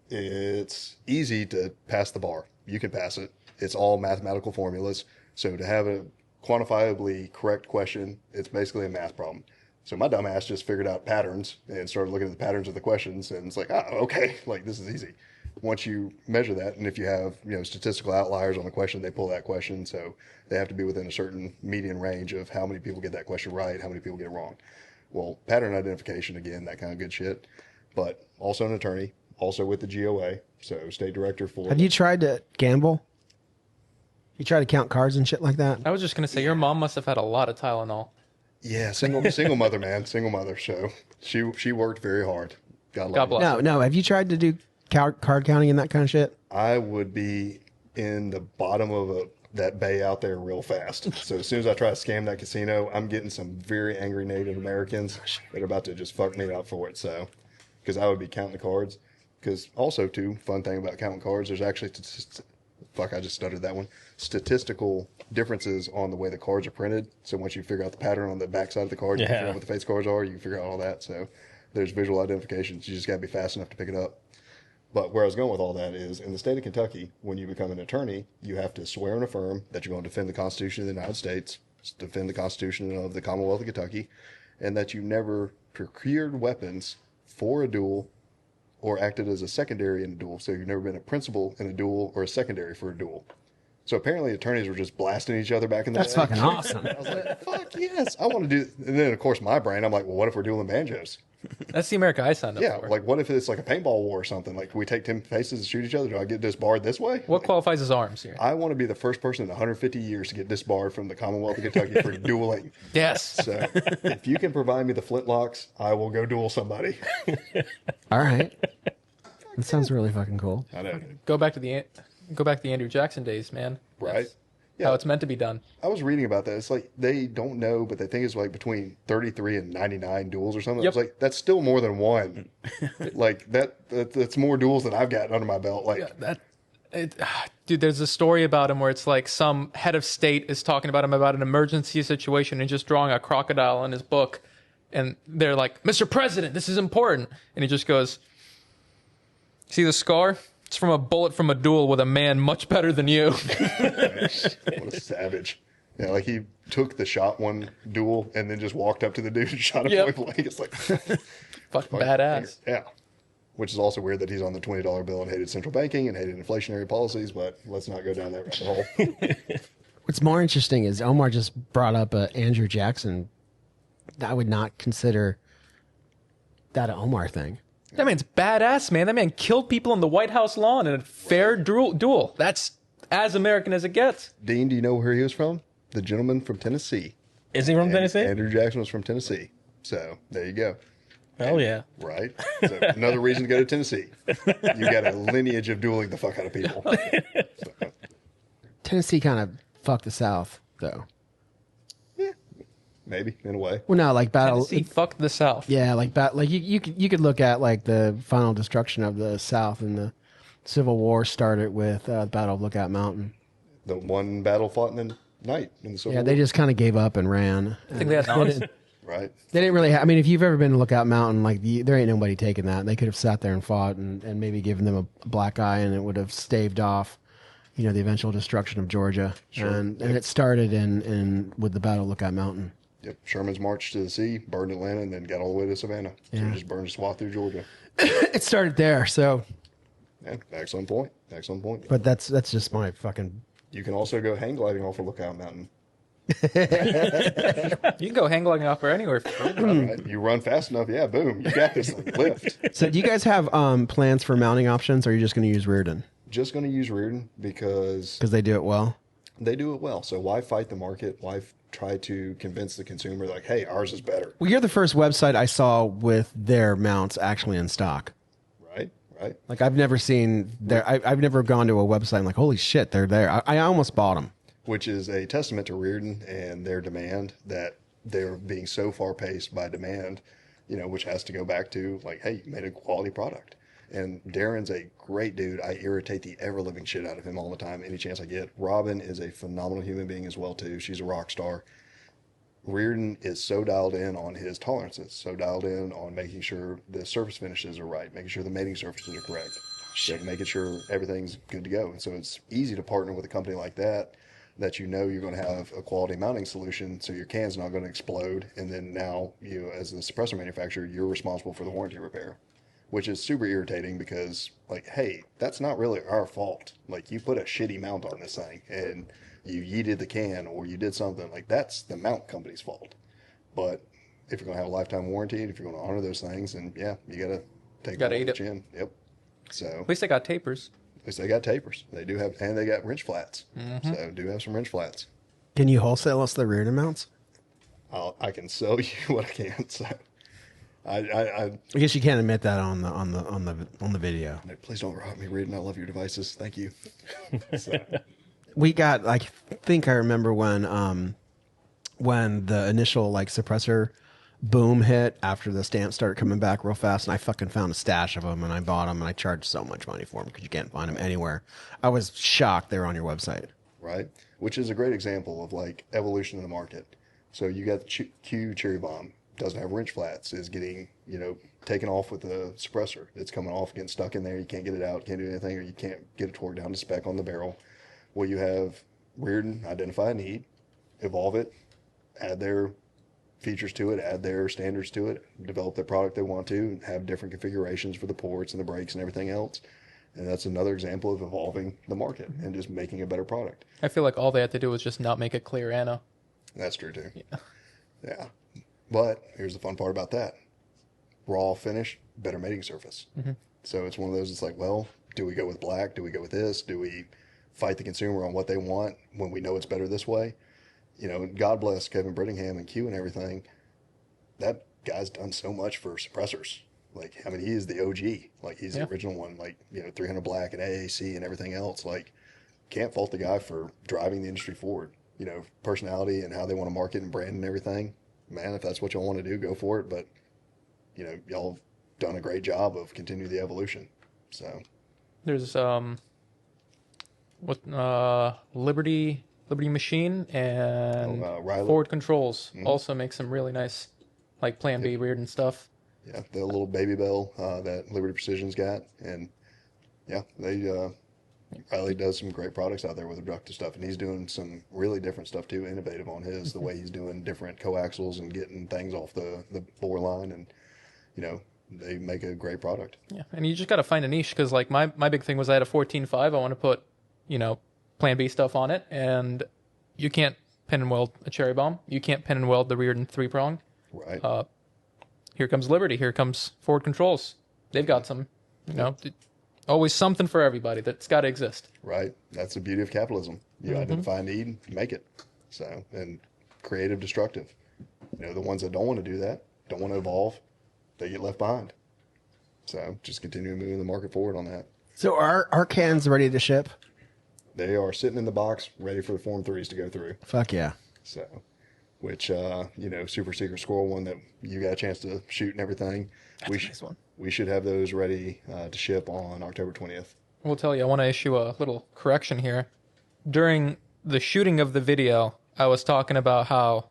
It's easy to pass the bar. You can pass it. It's all mathematical formulas. So to have a quantifiably correct question, it's basically a math problem. So my dumb ass just figured out patterns and started looking at the patterns of the questions, and it's like, oh, okay, like this is easy. once you measure that, and if you have, statistical outliers on the question, they pull that question. So they have to be within a certain median range of how many people get that question right, how many people get it wrong. Well, pattern identification, again, that kind of good shit. But also an attorney, also with the GOA, so state director for. Have you tried to gamble? You try to count cards and shit like that? I was just gonna say your mom must have had a lot of Tylenol. Yeah, single mother, man, single mother. So she worked very hard. God bless. No. Have you tried to do card counting and that kind of shit? I would be in the bottom of that bay out there real fast. So as soon as I try to scam that casino, I'm getting some very angry Native Americans that are about to just fuck me up for it. So, because I would be counting the cards. Because also, too, fun thing about counting cards, there's actually, I just stuttered that one, statistical differences on the way the cards are printed. So once you figure out the pattern on the back side of the card, you can figure out what the face cards are, you can figure out all that. So there's visual identifications. You just got to be fast enough to pick it up. But where I was going with all that is, in the state of Kentucky, when you become an attorney, you have to swear and affirm that you're going to defend the Constitution of the United States, defend the Constitution of the Commonwealth of Kentucky, and that you never procured weapons for a duel or acted as a secondary in a duel. So you've never been a principal in a duel or a secondary for a duel. So apparently attorneys were just blasting each other back in the day. That's fucking awesome. I was like, fuck yes, I want to do. And then, of course, my brain, I'm like, well, what if we're dueling banjos? That's the America I signed up Yeah, for. like what if it's like a paintball war or something? Like we take 10 faces and shoot each other? Do I get disbarred this way? What qualifies as arms here? I want to be the first person in 150 years to get disbarred from the Commonwealth of Kentucky for dueling. Yes. So if you can provide me the flintlocks, I will go duel somebody. All right. That sounds really fucking cool. I know. Go back to the Andrew Jackson days, man. Right? That's how it's meant to be done. I was reading about that. It's like they don't know, but they think it's like between 33 and 99 duels or something. Yep. It's like that's still more than one. Like that's more duels than I've got under my belt. Like Dude, there's a story about him where it's like some head of state is talking about him about an emergency situation and just drawing a crocodile in his book. And they're like, Mr. President, this is important. And he just goes, see the scar? It's from a bullet from a duel with a man much better than you. what a savage. Yeah, like he took the shot one duel and then just walked up to the dude and shot him point blank. It's like Fucking badass. Yeah. Which is also weird that he's on the $20 bill and hated central banking and hated inflationary policies, but let's not go down that rabbit hole. What's more interesting is Omar just brought up Andrew Jackson. I would not consider that an Omar thing. That man's badass, man. That man killed people on the White House lawn in a fair duel. That's as American as it gets. Dean, do you know where he was from? The gentleman from Tennessee. Is he from Tennessee? Andrew Jackson was from Tennessee. So there you go. Hell yeah. Right? So another reason to go to Tennessee. You got a lineage of dueling the fuck out of people. So, Tennessee kind of fucked the South, though. maybe, in a way. Well, no, like battle. Tennessee fucked the South. Yeah, like you could look at like the final destruction of the South, and the Civil War started with the Battle of Lookout Mountain. The one battle fought in the night in the Civil War. They just kind of gave up and ran. I think they had knives. Right. They didn't really. I mean, if you've ever been to Lookout Mountain, like there ain't nobody taking that. They could have sat there and fought, and maybe given them a black eye, and it would have staved off, the eventual destruction of Georgia. Sure. And it started in with the Battle of Lookout Mountain. Yep. Sherman's marched to the sea, burned Atlanta, and then got all the way to Savannah. So he just burned a swath through Georgia. It started there. So, Yeah, excellent point. Excellent point. but that's just my fucking. You can also go hang gliding off of Lookout Mountain. You can go hang gliding off or anywhere. Right? You run fast enough, yeah, boom, you got this thing. Lift. So, do you guys have plans for mounting options, or are you just going to use Reardon Just going to use Reardon because because they do it well? they do it well. So why fight the market? Why try to convince the consumer like, hey, ours is better? Well, you're the first website I saw with their mounts actually in stock. Right? Right? Like I've never seen their. I've never gone to a website and like, holy shit, they're there. I almost bought them. Which is a testament to Reardon and their demand that they're being so far paced by demand, which has to go back to like, hey, you made a quality product. And Darren's a great dude. I irritate the ever-living shit out of him all the time, any chance I get. Robin is a phenomenal human being as well, too. She's a rock star. Reardon is so dialed in on his tolerances, so dialed in on making sure the surface finishes are right, making sure the mating surfaces are correct, making sure everything's good to go. And so it's easy to partner with a company like that you're going to have a quality mounting solution, so your can's not going to explode. And then now you, as the suppressor manufacturer, you're responsible for the warranty repair. which is super irritating because, like, hey, that's not really our fault. Like, you put a shitty mount on this thing and you yeeted the can or you did something, like, that's the mount company's fault. But if you're going to have a lifetime warranty and if you're going to honor those things, then yeah, you got to take Gotta it eat on the it. chin. Yep. So At least they got tapers. at least they got tapers. They do have, and they got wrench flats. So do have some wrench flats. Can you wholesale us the rear end mounts? I can sell you what I can. So I I guess you can't admit that on the video. please don't rob me reading. I love your devices. Thank you. So, We got, I think I remember when the initial like suppressor boom hit after the stamps started coming back real fast, and I fucking found a stash of them and I bought them and I charged so much money for them because you can't find them anywhere. I was shocked they were on your website. right, which is a great example of like evolution in the market. So you got the Q Cherry Bomb, doesn't have wrench flats, is getting, taken off with the suppressor. It's coming off, getting stuck in there. You can't get it out, can't do anything, or you can't get it torqued down to spec on the barrel. Well, you have Reardon identify a need, evolve it, add their features to it, add their standards to it, develop the product they want to, have different configurations for the ports and the brakes and everything else. And that's another example of evolving the market and just making a better product. I feel like all they had to do was just not make it clear Anna. That's true too. Yeah. But here's the fun part about that. Raw finish, better mating surface. So it's one of those, it's like, well, do we go with black? Do we go with this? Do we fight the consumer on what they want when we know it's better this way? God bless Kevin Brittingham and Q and everything. That guy's done so much for suppressors. Like, I mean, he is the OG. Like, he's the original one. Like, 300 black and AAC and everything else. Like, can't fault the guy for driving the industry forward. Personality and how they want to market and brand and everything. Man, if that's what y'all want to do, go for it. But, y'all have done a great job of continuing the evolution. So There's Liberty Machine and Riley. Forward Controls also make some really nice, like Plan B Reardon stuff. yeah, the little baby bell that Liberty Precision's got, and yeah, they Riley does some great products out there with abductive stuff, and he's doing some really different stuff too, innovative on his, the way he's doing different coaxials and getting things off the bore line, and they make a great product. Yeah, and you just got to find a niche because like my big thing was I had a 14.5. I want to put Plan B stuff on it, and you can't pin and weld a Cherry Bomb. You can't pin and weld the Reardon 3-prong. Right. Here comes Liberty. Here comes Forward Controls. They've got some, always something for everybody that's got to exist. Right. That's the beauty of capitalism. You identify a need, make it. So, and creative, destructive. The ones that don't want to do that, don't want to evolve, they get left behind. So, just continue moving the market forward on that. So are cans ready to ship? They are sitting in the box, ready for the Form 3s to go through. Fuck yeah. So, which, Super Secret Squirrel one that you got a chance to shoot and everything. That's a nice one. We should have those ready to ship on October 20th. We'll tell you, I want to issue a little correction here. During the shooting of the video, I was talking about how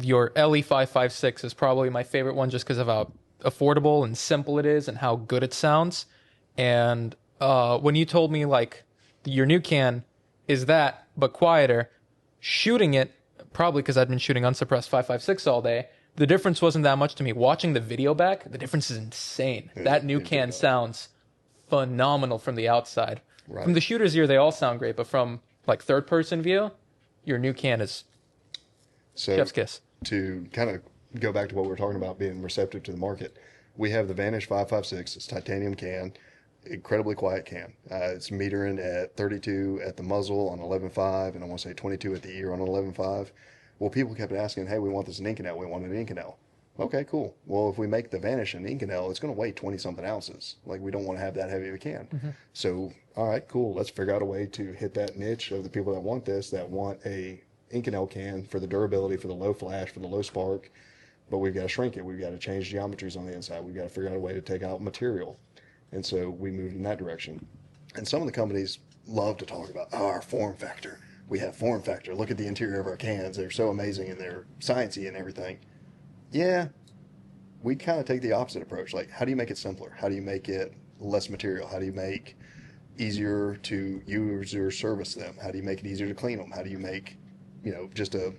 your LE556 is probably my favorite one just because of how affordable and simple it is and how good it sounds. And when you told me, like, your new can is that, but quieter, shooting it, probably because I'd been shooting unsuppressed 556 all day, the difference wasn't that much to me. Watching the video back, the difference is insane. That new can sounds phenomenal from the outside. Right. From the shooter's ear, they all sound great, but from like third-person view, your new can is So chef's kiss. to kind of go back to what we were talking about being receptive to the market, we have the Vanish 556. It's titanium can, incredibly quiet can. It's metering at 32 at the muzzle on 11.5, and I want to say 22 at the ear on 11.5. Well, people kept asking, hey, we want this in Inconel. We want an Inconel. Okay, cool. Well, if we make the Vanish an Inconel, it's going to weigh 20-something ounces. Like, we don't want to have that heavy of a can. So, all right, cool. Let's figure out a way to hit that niche of the people that want this, that want a Inconel can for the durability, for the low flash, for the low spark. But we've got to shrink it. We've got to change geometries on the inside. We've got to figure out a way to take out material. And so we moved in that direction. And some of the companies love to talk about, our form factor. We have form factor. Look at the interior of our cans. They're so amazing and they're sciencey and everything. Yeah, we kind of take the opposite approach. Like, how do you make it simpler? How do you make it less material? How do you make easier to use or service them? How do you make it easier to clean them? How do you make, just a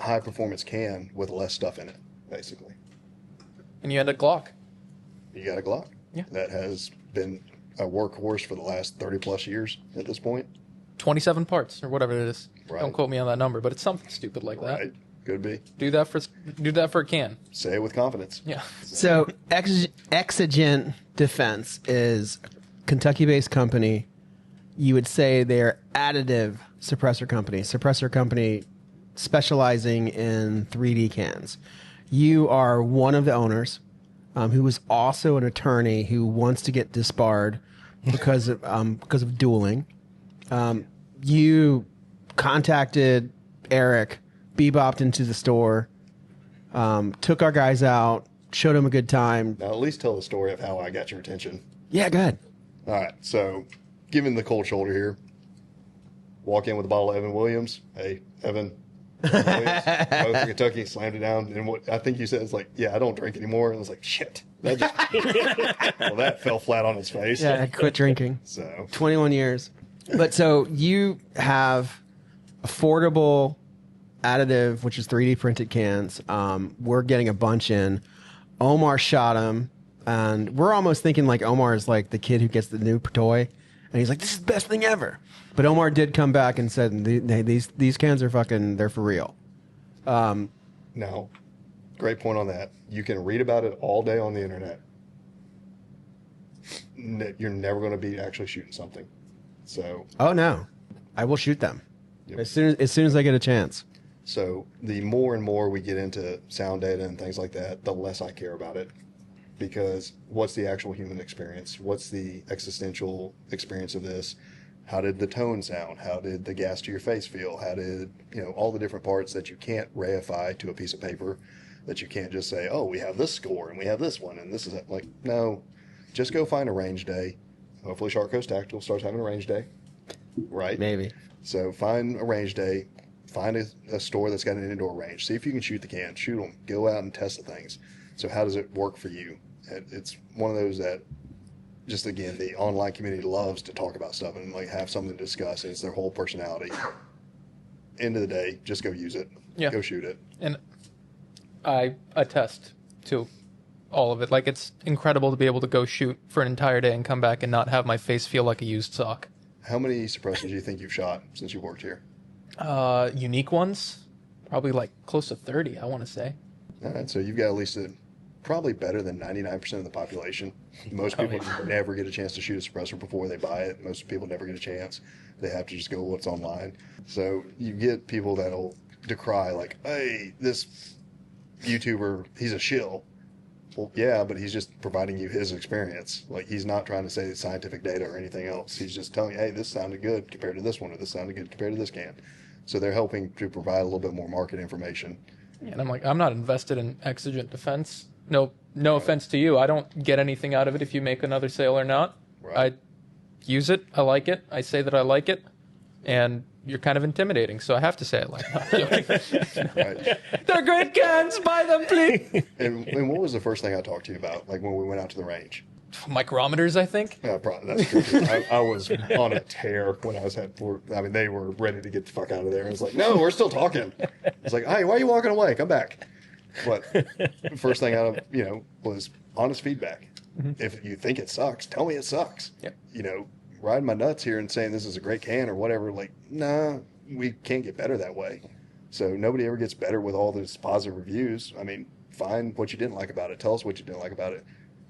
high performance can with less stuff in it, basically? And you had a Glock. You got a Glock. that has been a workhorse for the last 30 plus years at this point. 27 parts or whatever it is. Right. Don't quote me on that number, but it's something stupid like that. Right. Could be. Do that for a can. Say it with confidence. Yeah. So Exigent Defense is a Kentucky-based company. You would say they're additive suppressor company specializing in 3D cans. You are one of the owners who is also an attorney who wants to get disbarred because of dueling. You contacted Eric, bebopped into the store, took our guys out, showed him a good time. Now, at least tell the story of how I got your attention. Yeah, go ahead. All right. So, given the cold shoulder here, walk in with a bottle of Evan Williams. Hey, Evan. Williams, both from Kentucky, slammed it down. And what I think you said is like, yeah, I don't drink anymore. And I was like, shit. That well, that fell flat on its face. Yeah, I quit drinking. So 21 years. But so you have affordable additive, which is 3D printed cans. We're getting a bunch in. Omer shot him, and we're almost thinking like Omer is like the kid who gets the new toy, and he's like, "This is the best thing ever." But Omer did come back and said, "These cans are fucking, they're for real." now, great point on that. You can read about it all day on the internet. You're never going to be actually shooting something. So Oh no, I will shoot them Yep. as soon as I get a chance. So the more and more we get into sound data and things like that, the less I care about it. Because what's the actual human experience? What's the existential experience of this? How did the tone sound? How did the gas to your face feel? How did, all the different parts that you can't reify to a piece of paper, that you can't just say, oh, we have this score and we have this one and this is that. Like, no, just go find a range day. Hopefully Shark Coast Tactical starts having a range day, right? Maybe. So find a range day, find a store that's got an indoor range. See if you can shoot the can, shoot them, go out and test the things. So how does it work for you? It's one of those that, just again, the online community loves to talk about stuff and like have something to discuss, and it's their whole personality. End of the day, just go use it. Yeah. Go shoot it. And I attest to all of it. Like, it's incredible to be able to go shoot for an entire day and come back and not have my face feel like a used sock. How many suppressors do you think you've shot since you've worked here? Unique ones, probably like close to 30, I want to say. All right, so you've got at least probably better than 99% of the population. Most people never get a chance to shoot a suppressor before they buy it. Most people never get a chance. They have to just go what's online. So you get people that'll decry like, hey, this YouTuber, he's a shill. Well, yeah, but he's just providing you his experience. Like, he's not trying to say it's scientific data or anything else. He's just telling you, hey, this sounded good compared to this one, or this sounded good compared to this can. So they're helping to provide a little bit more market information. And I'm like, I'm not invested in Exigent Defense. No offense to you. I don't get anything out of it if you make another sale or not. Right. I use it. I like it. I say that I like it. And you're kind of intimidating, so I have to say it like that. Right. They're great cans. Buy them, please. And what was the first thing I talked to you about, like when we went out to the range? Micrometers, I think. Yeah, probably, that's true. I was on a tear when I was they were ready to get the fuck out of there. I was like, no, we're still talking. It's like, hey, why are you walking away? Come back. But the first thing out of, was honest feedback. Mm-hmm. If you think it sucks, tell me it sucks. Yep. Riding my nuts here and saying this is a great can or whatever, like, nah, we can't get better that way. So nobody ever gets better with all those positive reviews. I mean, find what you didn't like about it. Tell us what you didn't like about it.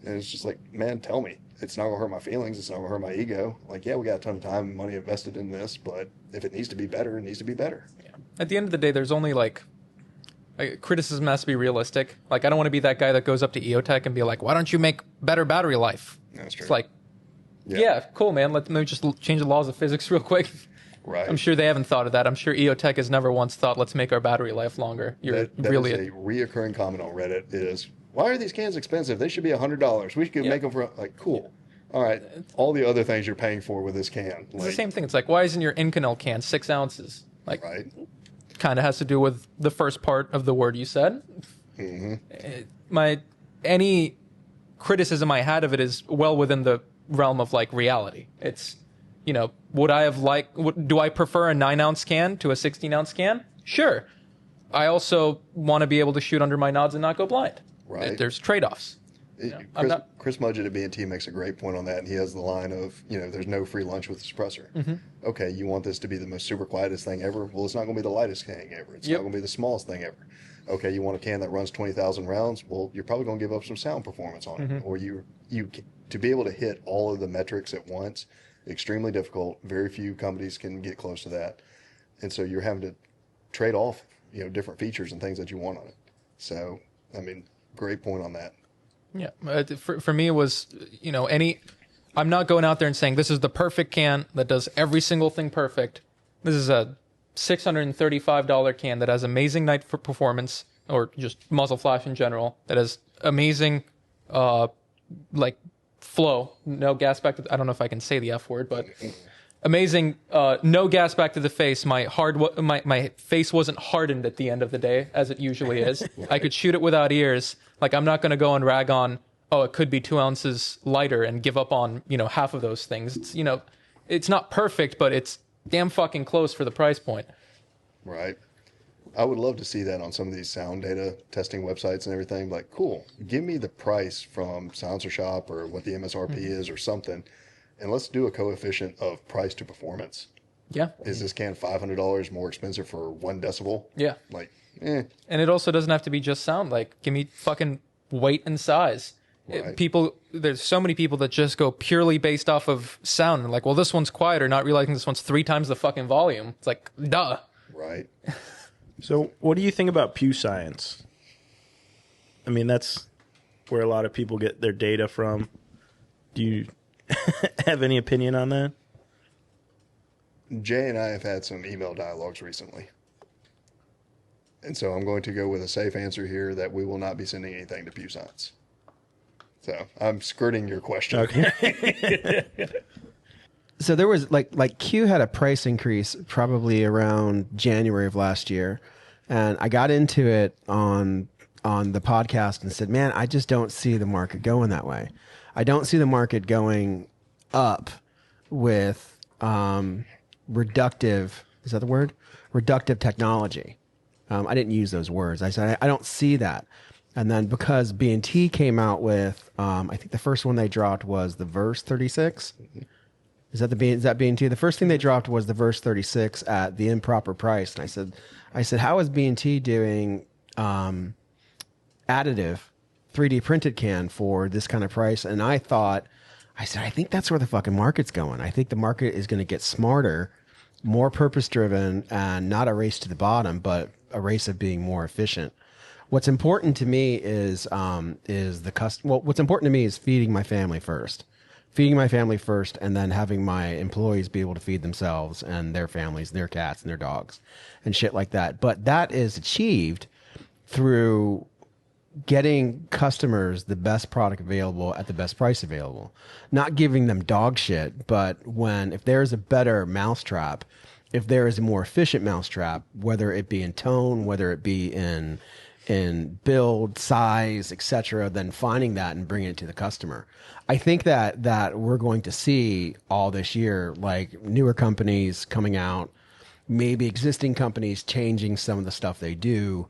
And it's just like, man, tell me. It's not going to hurt my feelings. It's not going to hurt my ego. Like, yeah, we got a ton of time and money invested in this, but if it needs to be better, it needs to be better. Yeah. At the end of the day, there's only criticism has to be realistic. Like, I don't want to be that guy that goes up to EOTech and be like, why don't you make better battery life? That's true. It's like, yeah, cool, man. Let me just change the laws of physics real quick. Right. I'm sure they haven't thought of that. I'm sure EOTech has never once thought, let's make our battery life longer. You're that really is a reoccurring comment on Reddit is, why are these cans expensive? They should be $100. We could make them for, like, cool. All right. All the other things you're paying for with this can. It's the same thing. It's like, why isn't your Inconel can 6 ounces? Like, right. Kind of has to do with the first part of the word you said. Mm-hmm. Any criticism I had of it is well within the realm of like reality. It's, would I have do I prefer a 9-ounce can to a 16-ounce can? Sure. I also want to be able to shoot under my nods and not go blind. Right. There's trade-offs. Chris Mudgett at B&T makes a great point on that, and he has the line of, there's no free lunch with the suppressor. Mm-hmm. Okay, you want this to be the most super quietest thing ever? Well, it's not going to be the lightest thing ever. It's not going to be the smallest thing ever. Okay, you want a can that runs 20,000 rounds? Well, you're probably going to give up some sound performance on it. Or to be able to hit all of the metrics at once, extremely difficult. Very few companies can get close to that. And so you're having to trade off, different features and things that you want on it. So, great point on that. Yeah, for me it was, I'm not going out there and saying this is the perfect can that does every single thing perfect. This is a $635 can that has amazing night for performance, or just muzzle flash in general, that has amazing, flow, no gas back to, I don't know if I can say the F word, but amazing, no gas back to the face. My face wasn't hardened at the end of the day, as it usually is. I could shoot it without ears. I'm not going to go and rag on, it could be 2 ounces lighter and give up on, half of those things. It's, it's not perfect, but it's damn fucking close for the price point. Right. I would love to see that on some of these sound data testing websites and everything. Cool, give me the price from Silencer Shop or what the MSRP is or something, and let's do a coefficient of price to performance. Yeah. Is this can $500 more expensive for 1 decibel? Yeah. And it also doesn't have to be just sound. Give me fucking weight and size. Right. There's so many people that just go purely based off of sound. And well, this one's quieter, not realizing this one's 3 times the fucking volume. It's duh. Right. So what do you think about Pew Science? That's where a lot of people get their data from. Do you have any opinion on that? Jay and I have had some email dialogues recently. And so I'm going to go with a safe answer here that we will not be sending anything to Pew Science. So I'm skirting your question. Okay. So there was Q had a price increase probably around January of last year, and I got into it on the podcast and said, man, I just don't see the market going that way. I don't see the market going up with reductive, is that the word? Reductive technology. I didn't use those words. I said, I don't see that. And then because B&T came out with, I think the first one they dropped was the Verse 36. Is that B&T? The first thing they dropped was the Verse 36 at the improper price. And I said, how is B&T doing additive 3D printed can for this kind of price? And I said, I think that's where the fucking market's going. I think the market is going to get smarter, more purpose driven, and not a race to the bottom, but a race of being more efficient. What's important to me is what's important to me is feeding my family first, and then having my employees be able to feed themselves and their families, and their cats and their dogs and shit like that. But that is achieved through getting customers the best product available at the best price available, not giving them dog shit. But if there's a better mousetrap, if there is a more efficient mousetrap, whether it be in tone, whether it be in build, size, etc., then finding that and bringing it to the customer. I think that we're going to see all this year, newer companies coming out, maybe existing companies changing some of the stuff they do.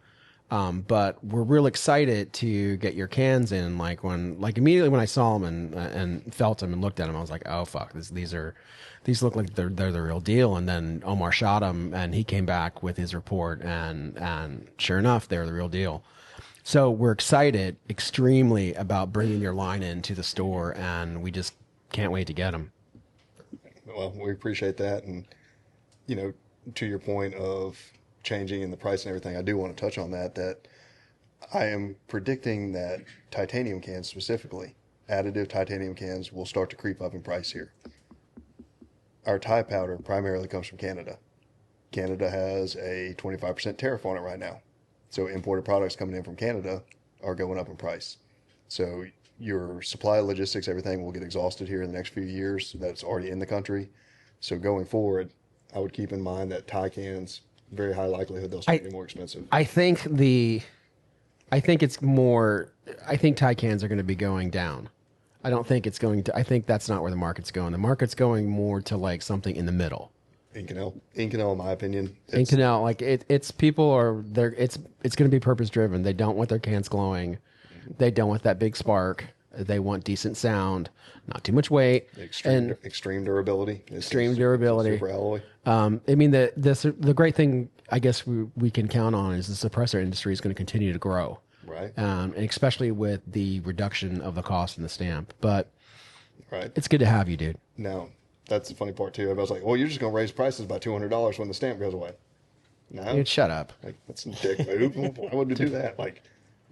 But we're real excited to get your cans in. Immediately when I saw them and felt them and looked at them, I was like, oh fuck, these look like they're the real deal. And then Omer shot them, and he came back with his report, and sure enough, they're the real deal. So we're excited extremely about bringing your line into the store, and we just can't wait to get them. Well, we appreciate that. And, to your point of changing in the price and everything, I do want to touch on that I am predicting that titanium cans specifically, additive titanium cans, will start to creep up in price here. Our Thai powder primarily comes from Canada. Canada has a 25% tariff on it right now. So imported products coming in from Canada are going up in price. So your supply logistics, everything will get exhausted here in the next few years. That's already in the country. So going forward, I would keep in mind that Thai cans, very high likelihood they'll start getting more expensive. I think Thai cans are going to be going down. I don't think it's going to. I think that's not where the market's going. The market's going more to something in the middle. Inconel, in my opinion. Inconel, it's people are there. It's going to be purpose driven. They don't want their cans glowing. They don't want that big spark. They want decent sound, not too much weight, Extreme durability. Extreme durability. Super alloy. I mean, the great thing I guess we can count on is the suppressor industry is going to continue to grow, Right. And especially with the reduction of the cost in the stamp. But Right. it's good to have you, dude. Now, that's the funny part too. Everybody's like, "Well, you're just going to raise prices by $200 when the stamp goes away." No, Dude, shut up. like that's a dick move. Why would we do that? Like,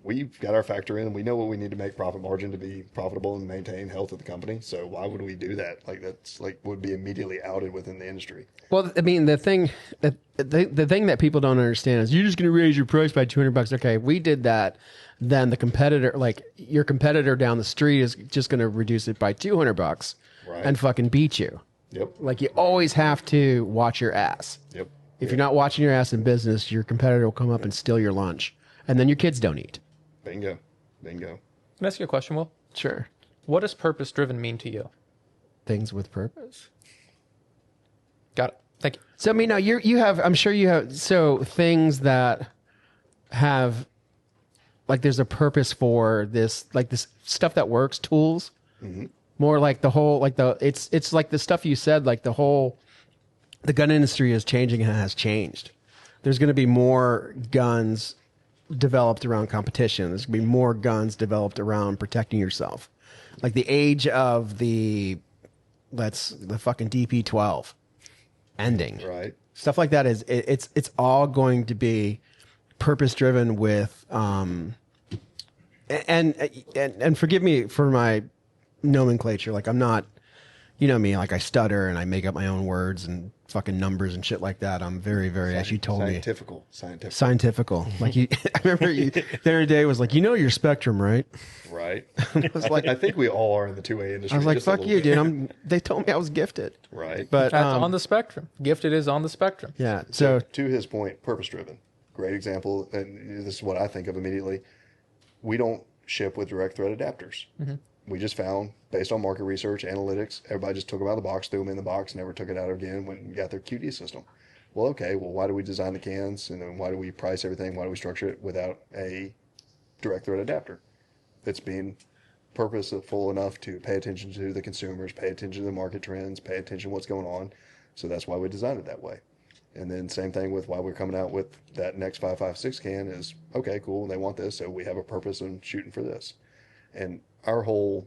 we've got our factor in, and we know what we need to make profit margin to be profitable and maintain health of the company. So why would we do that? Like that's like would be immediately outed within the industry. Well, I mean, the thing that people don't understand is you're just going to raise your price by $200. Okay, if we did that, then the competitor, like your competitor down the street, is just going to reduce it by $200 Right. and fucking beat you. Yep. Like you always have to watch your ass. Yep. If you're not watching your ass in business, your competitor will come up and steal your lunch, and then your kids don't eat. Bingo. Bingo. Can I ask you a question, Will? Sure. What does purpose-driven mean to you? Things with purpose. Got it. Thank you. So I mean, now you have. I'm sure you have. So things that have, like, there's a purpose for this, like this stuff that works. Tools. Mm-hmm. More like the whole, like it's like the stuff you said, like the whole, the gun industry is changing and has changed. There's going to be more guns developed around competition. There's going to be more guns developed around protecting yourself. Like the age of the fucking DP-12 ending. Right. Stuff like that is it's all going to be purpose driven with and forgive me for my nomenclature. Like I'm not, you know me, like I stutter and I make up my own words and fucking numbers and shit like that. I'm very, very, as you told me, scientifical. Like you, I remember you the other day was like, you know your spectrum, right? Right. I was like, I think we all are in the two-way industry. I was like, just a fuck little you, bit. dude. They told me I was gifted. Right. But That's on the spectrum. Gifted is on the spectrum. yeah. So to his point, purpose-driven. Great example, and this is what I think of immediately. We don't ship with direct thread adapters. Mm-hmm. We just found, based on market research, analytics, everybody just took them out of the box, threw them in the box, never took it out again when we got their QD system. Well, okay, why do we design the cans, and then why do we price everything, why do we structure it without a direct thread adapter? It's being purposeful enough to pay attention to the consumers, pay attention to the market trends, pay attention to what's going on. So that's why we designed it that way. And then same thing with why we're coming out with that next 5.56 can is, okay, cool, they want this, so we have a purpose in shooting for this. And our whole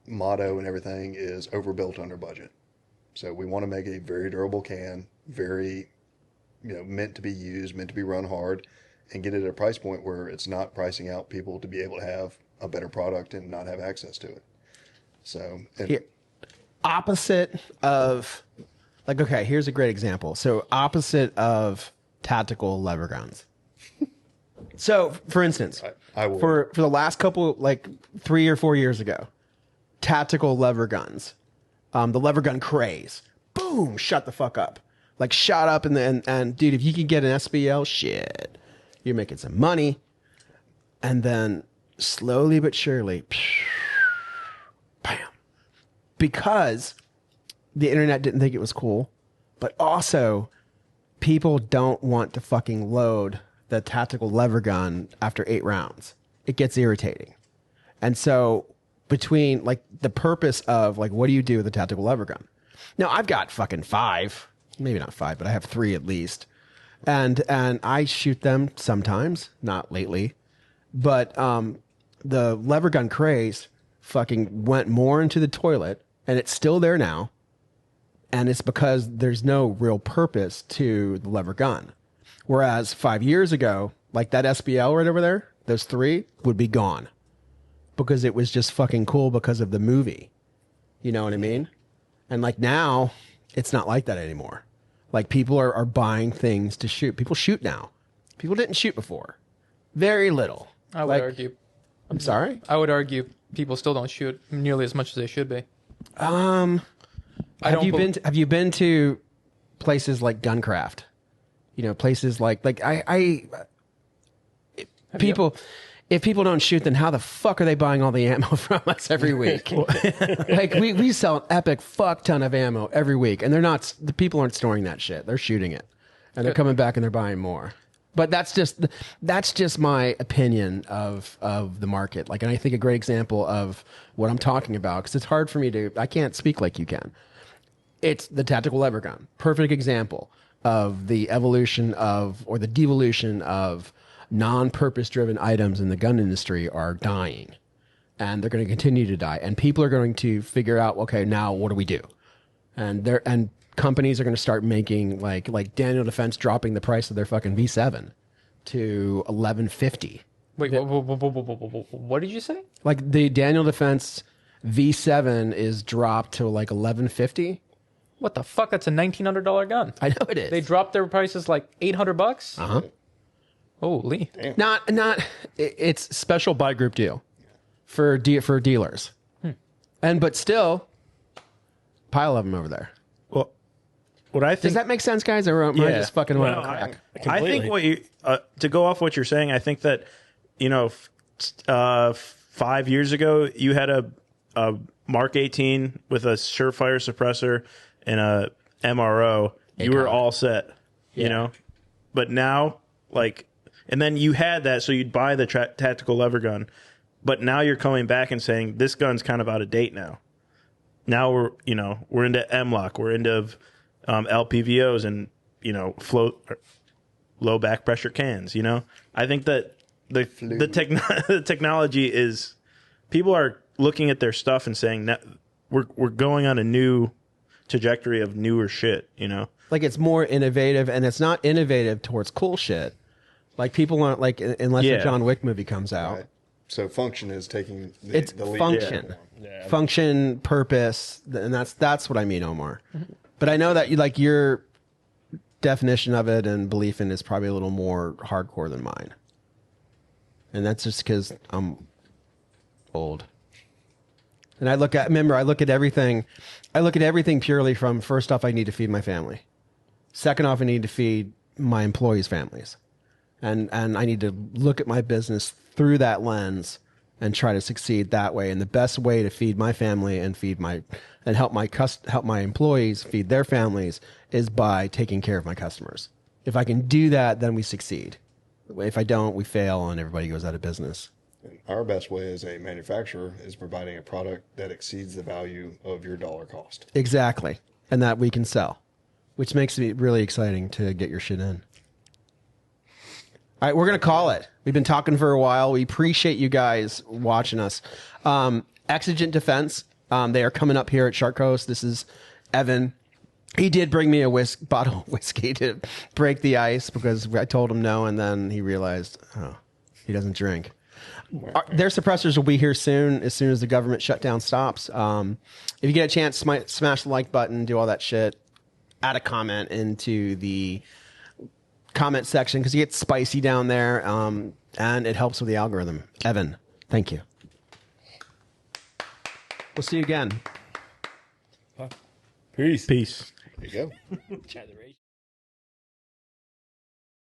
motto and everything is overbuilt under budget. So we want to make a very durable can, very, meant to be used, meant to be run hard, and get it at a price point where it's not pricing out people to be able to have a better product and not have access to it. So, opposite of, like, okay, here's a great example. So opposite of tactical lever guns. So, for instance, I will. for the last couple, like 3 or 4 years ago, tactical lever guns, the lever gun craze, boom, shut the fuck up. Like, shot up, and dude, if you can get an SBL, shit, you're making some money. And then slowly but surely, bam. Because the internet didn't think it was cool, but also people don't want to fucking load the tactical lever gun after 8 rounds. It gets irritating. And so between, like, the purpose of, like, what do you do with a tactical lever gun? Now, I've got fucking 5, maybe not 5, but I have 3 at least. And I shoot them sometimes, not lately. But the lever gun craze fucking went more into the toilet, and it's still there now. And it's because there's no real purpose to the lever gun. Whereas 5 years ago, like that SBL right over there, those 3 would be gone because it was just fucking cool because of the movie. You know what I mean? And like now, it's not like that anymore. Like people are buying things to shoot. People shoot now. People didn't shoot before. Very little. I would argue. I'm sorry? I would argue people still don't shoot nearly as much as they should be. Have you been to places like Guncraft? You know, places like people. If people don't shoot, then how the fuck are they buying all the ammo from us every week? Like we sell an epic fuck ton of ammo every week, and the people aren't storing that shit. They're shooting it, and they're coming back and they're buying more. But that's just my opinion of the market. Like, and I think a great example of what I'm talking about, because it's hard for me I can't speak like you can. It's the tactical lever gun. Perfect example of the evolution of, or the devolution of, non-purpose driven items in the gun industry are dying, and they're going to continue to die. And people are going to figure out, okay, now what do we do? And companies are going to start making like Daniel Defense dropping the price of their fucking V7 to $1150. Wait, what did you say? Like the Daniel Defense V7 is dropped to like $1150. What the fuck? That's a $1,900 gun. I know it is. They dropped their prices like $800. Uh-huh. Holy. Not. It's special buy group deal for dealers, but still, pile of them over there. Well, what I think, Does that make sense, guys? Or am I Yeah. just fucking Well, on crack? I think what you to go off what you're saying, I think that 5 years ago you had a Mark 18 with a Surefire suppressor and a MRO. You were all set, you know. But now, like, and then you had that, so you'd buy the tactical lever gun. But now you're coming back and saying this gun's kind of out of date now. Now we're into M-LOK, we're into LPVOs and low back pressure cans. I think that the technology is, people are looking at their stuff and saying that we're going on a new trajectory of newer shit. Like, it's more innovative, and it's not innovative towards cool shit. Like, people aren't like, unless the John Wick movie comes out. Right. So function is taking It's the lead. function. Yeah. Function, purpose, and that's what I mean, Omar. But I know that your definition of it and belief in it is probably a little more hardcore than mine, and that's just because I'm old. And I look at everything purely from, first off, I need to feed my family. Second off, I need to feed my employees' families, and I need to look at my business through that lens and try to succeed that way. And the best way to feed my family and help my employees feed their families is by taking care of my customers. If I can do that, then we succeed. If I don't, we fail and everybody goes out of business. And our best way as a manufacturer is providing a product that exceeds the value of your dollar cost. Exactly. And that we can sell, which makes it really exciting to get your shit in. All right, we're going to call it. We've been talking for a while. We appreciate you guys watching us. Exigent Defense, they are coming up here at Shark Coast. This is Evan. He did bring me a bottle of whiskey to break the ice because I told him no, and then he realized, he doesn't drink. Their suppressors will be here soon as the government shutdown stops. If you get a chance, smash the like button, do all that shit. Add a comment into the comment section because you get spicy down there, and it helps with the algorithm. Evan, thank you. We'll see you again. Peace. There you go.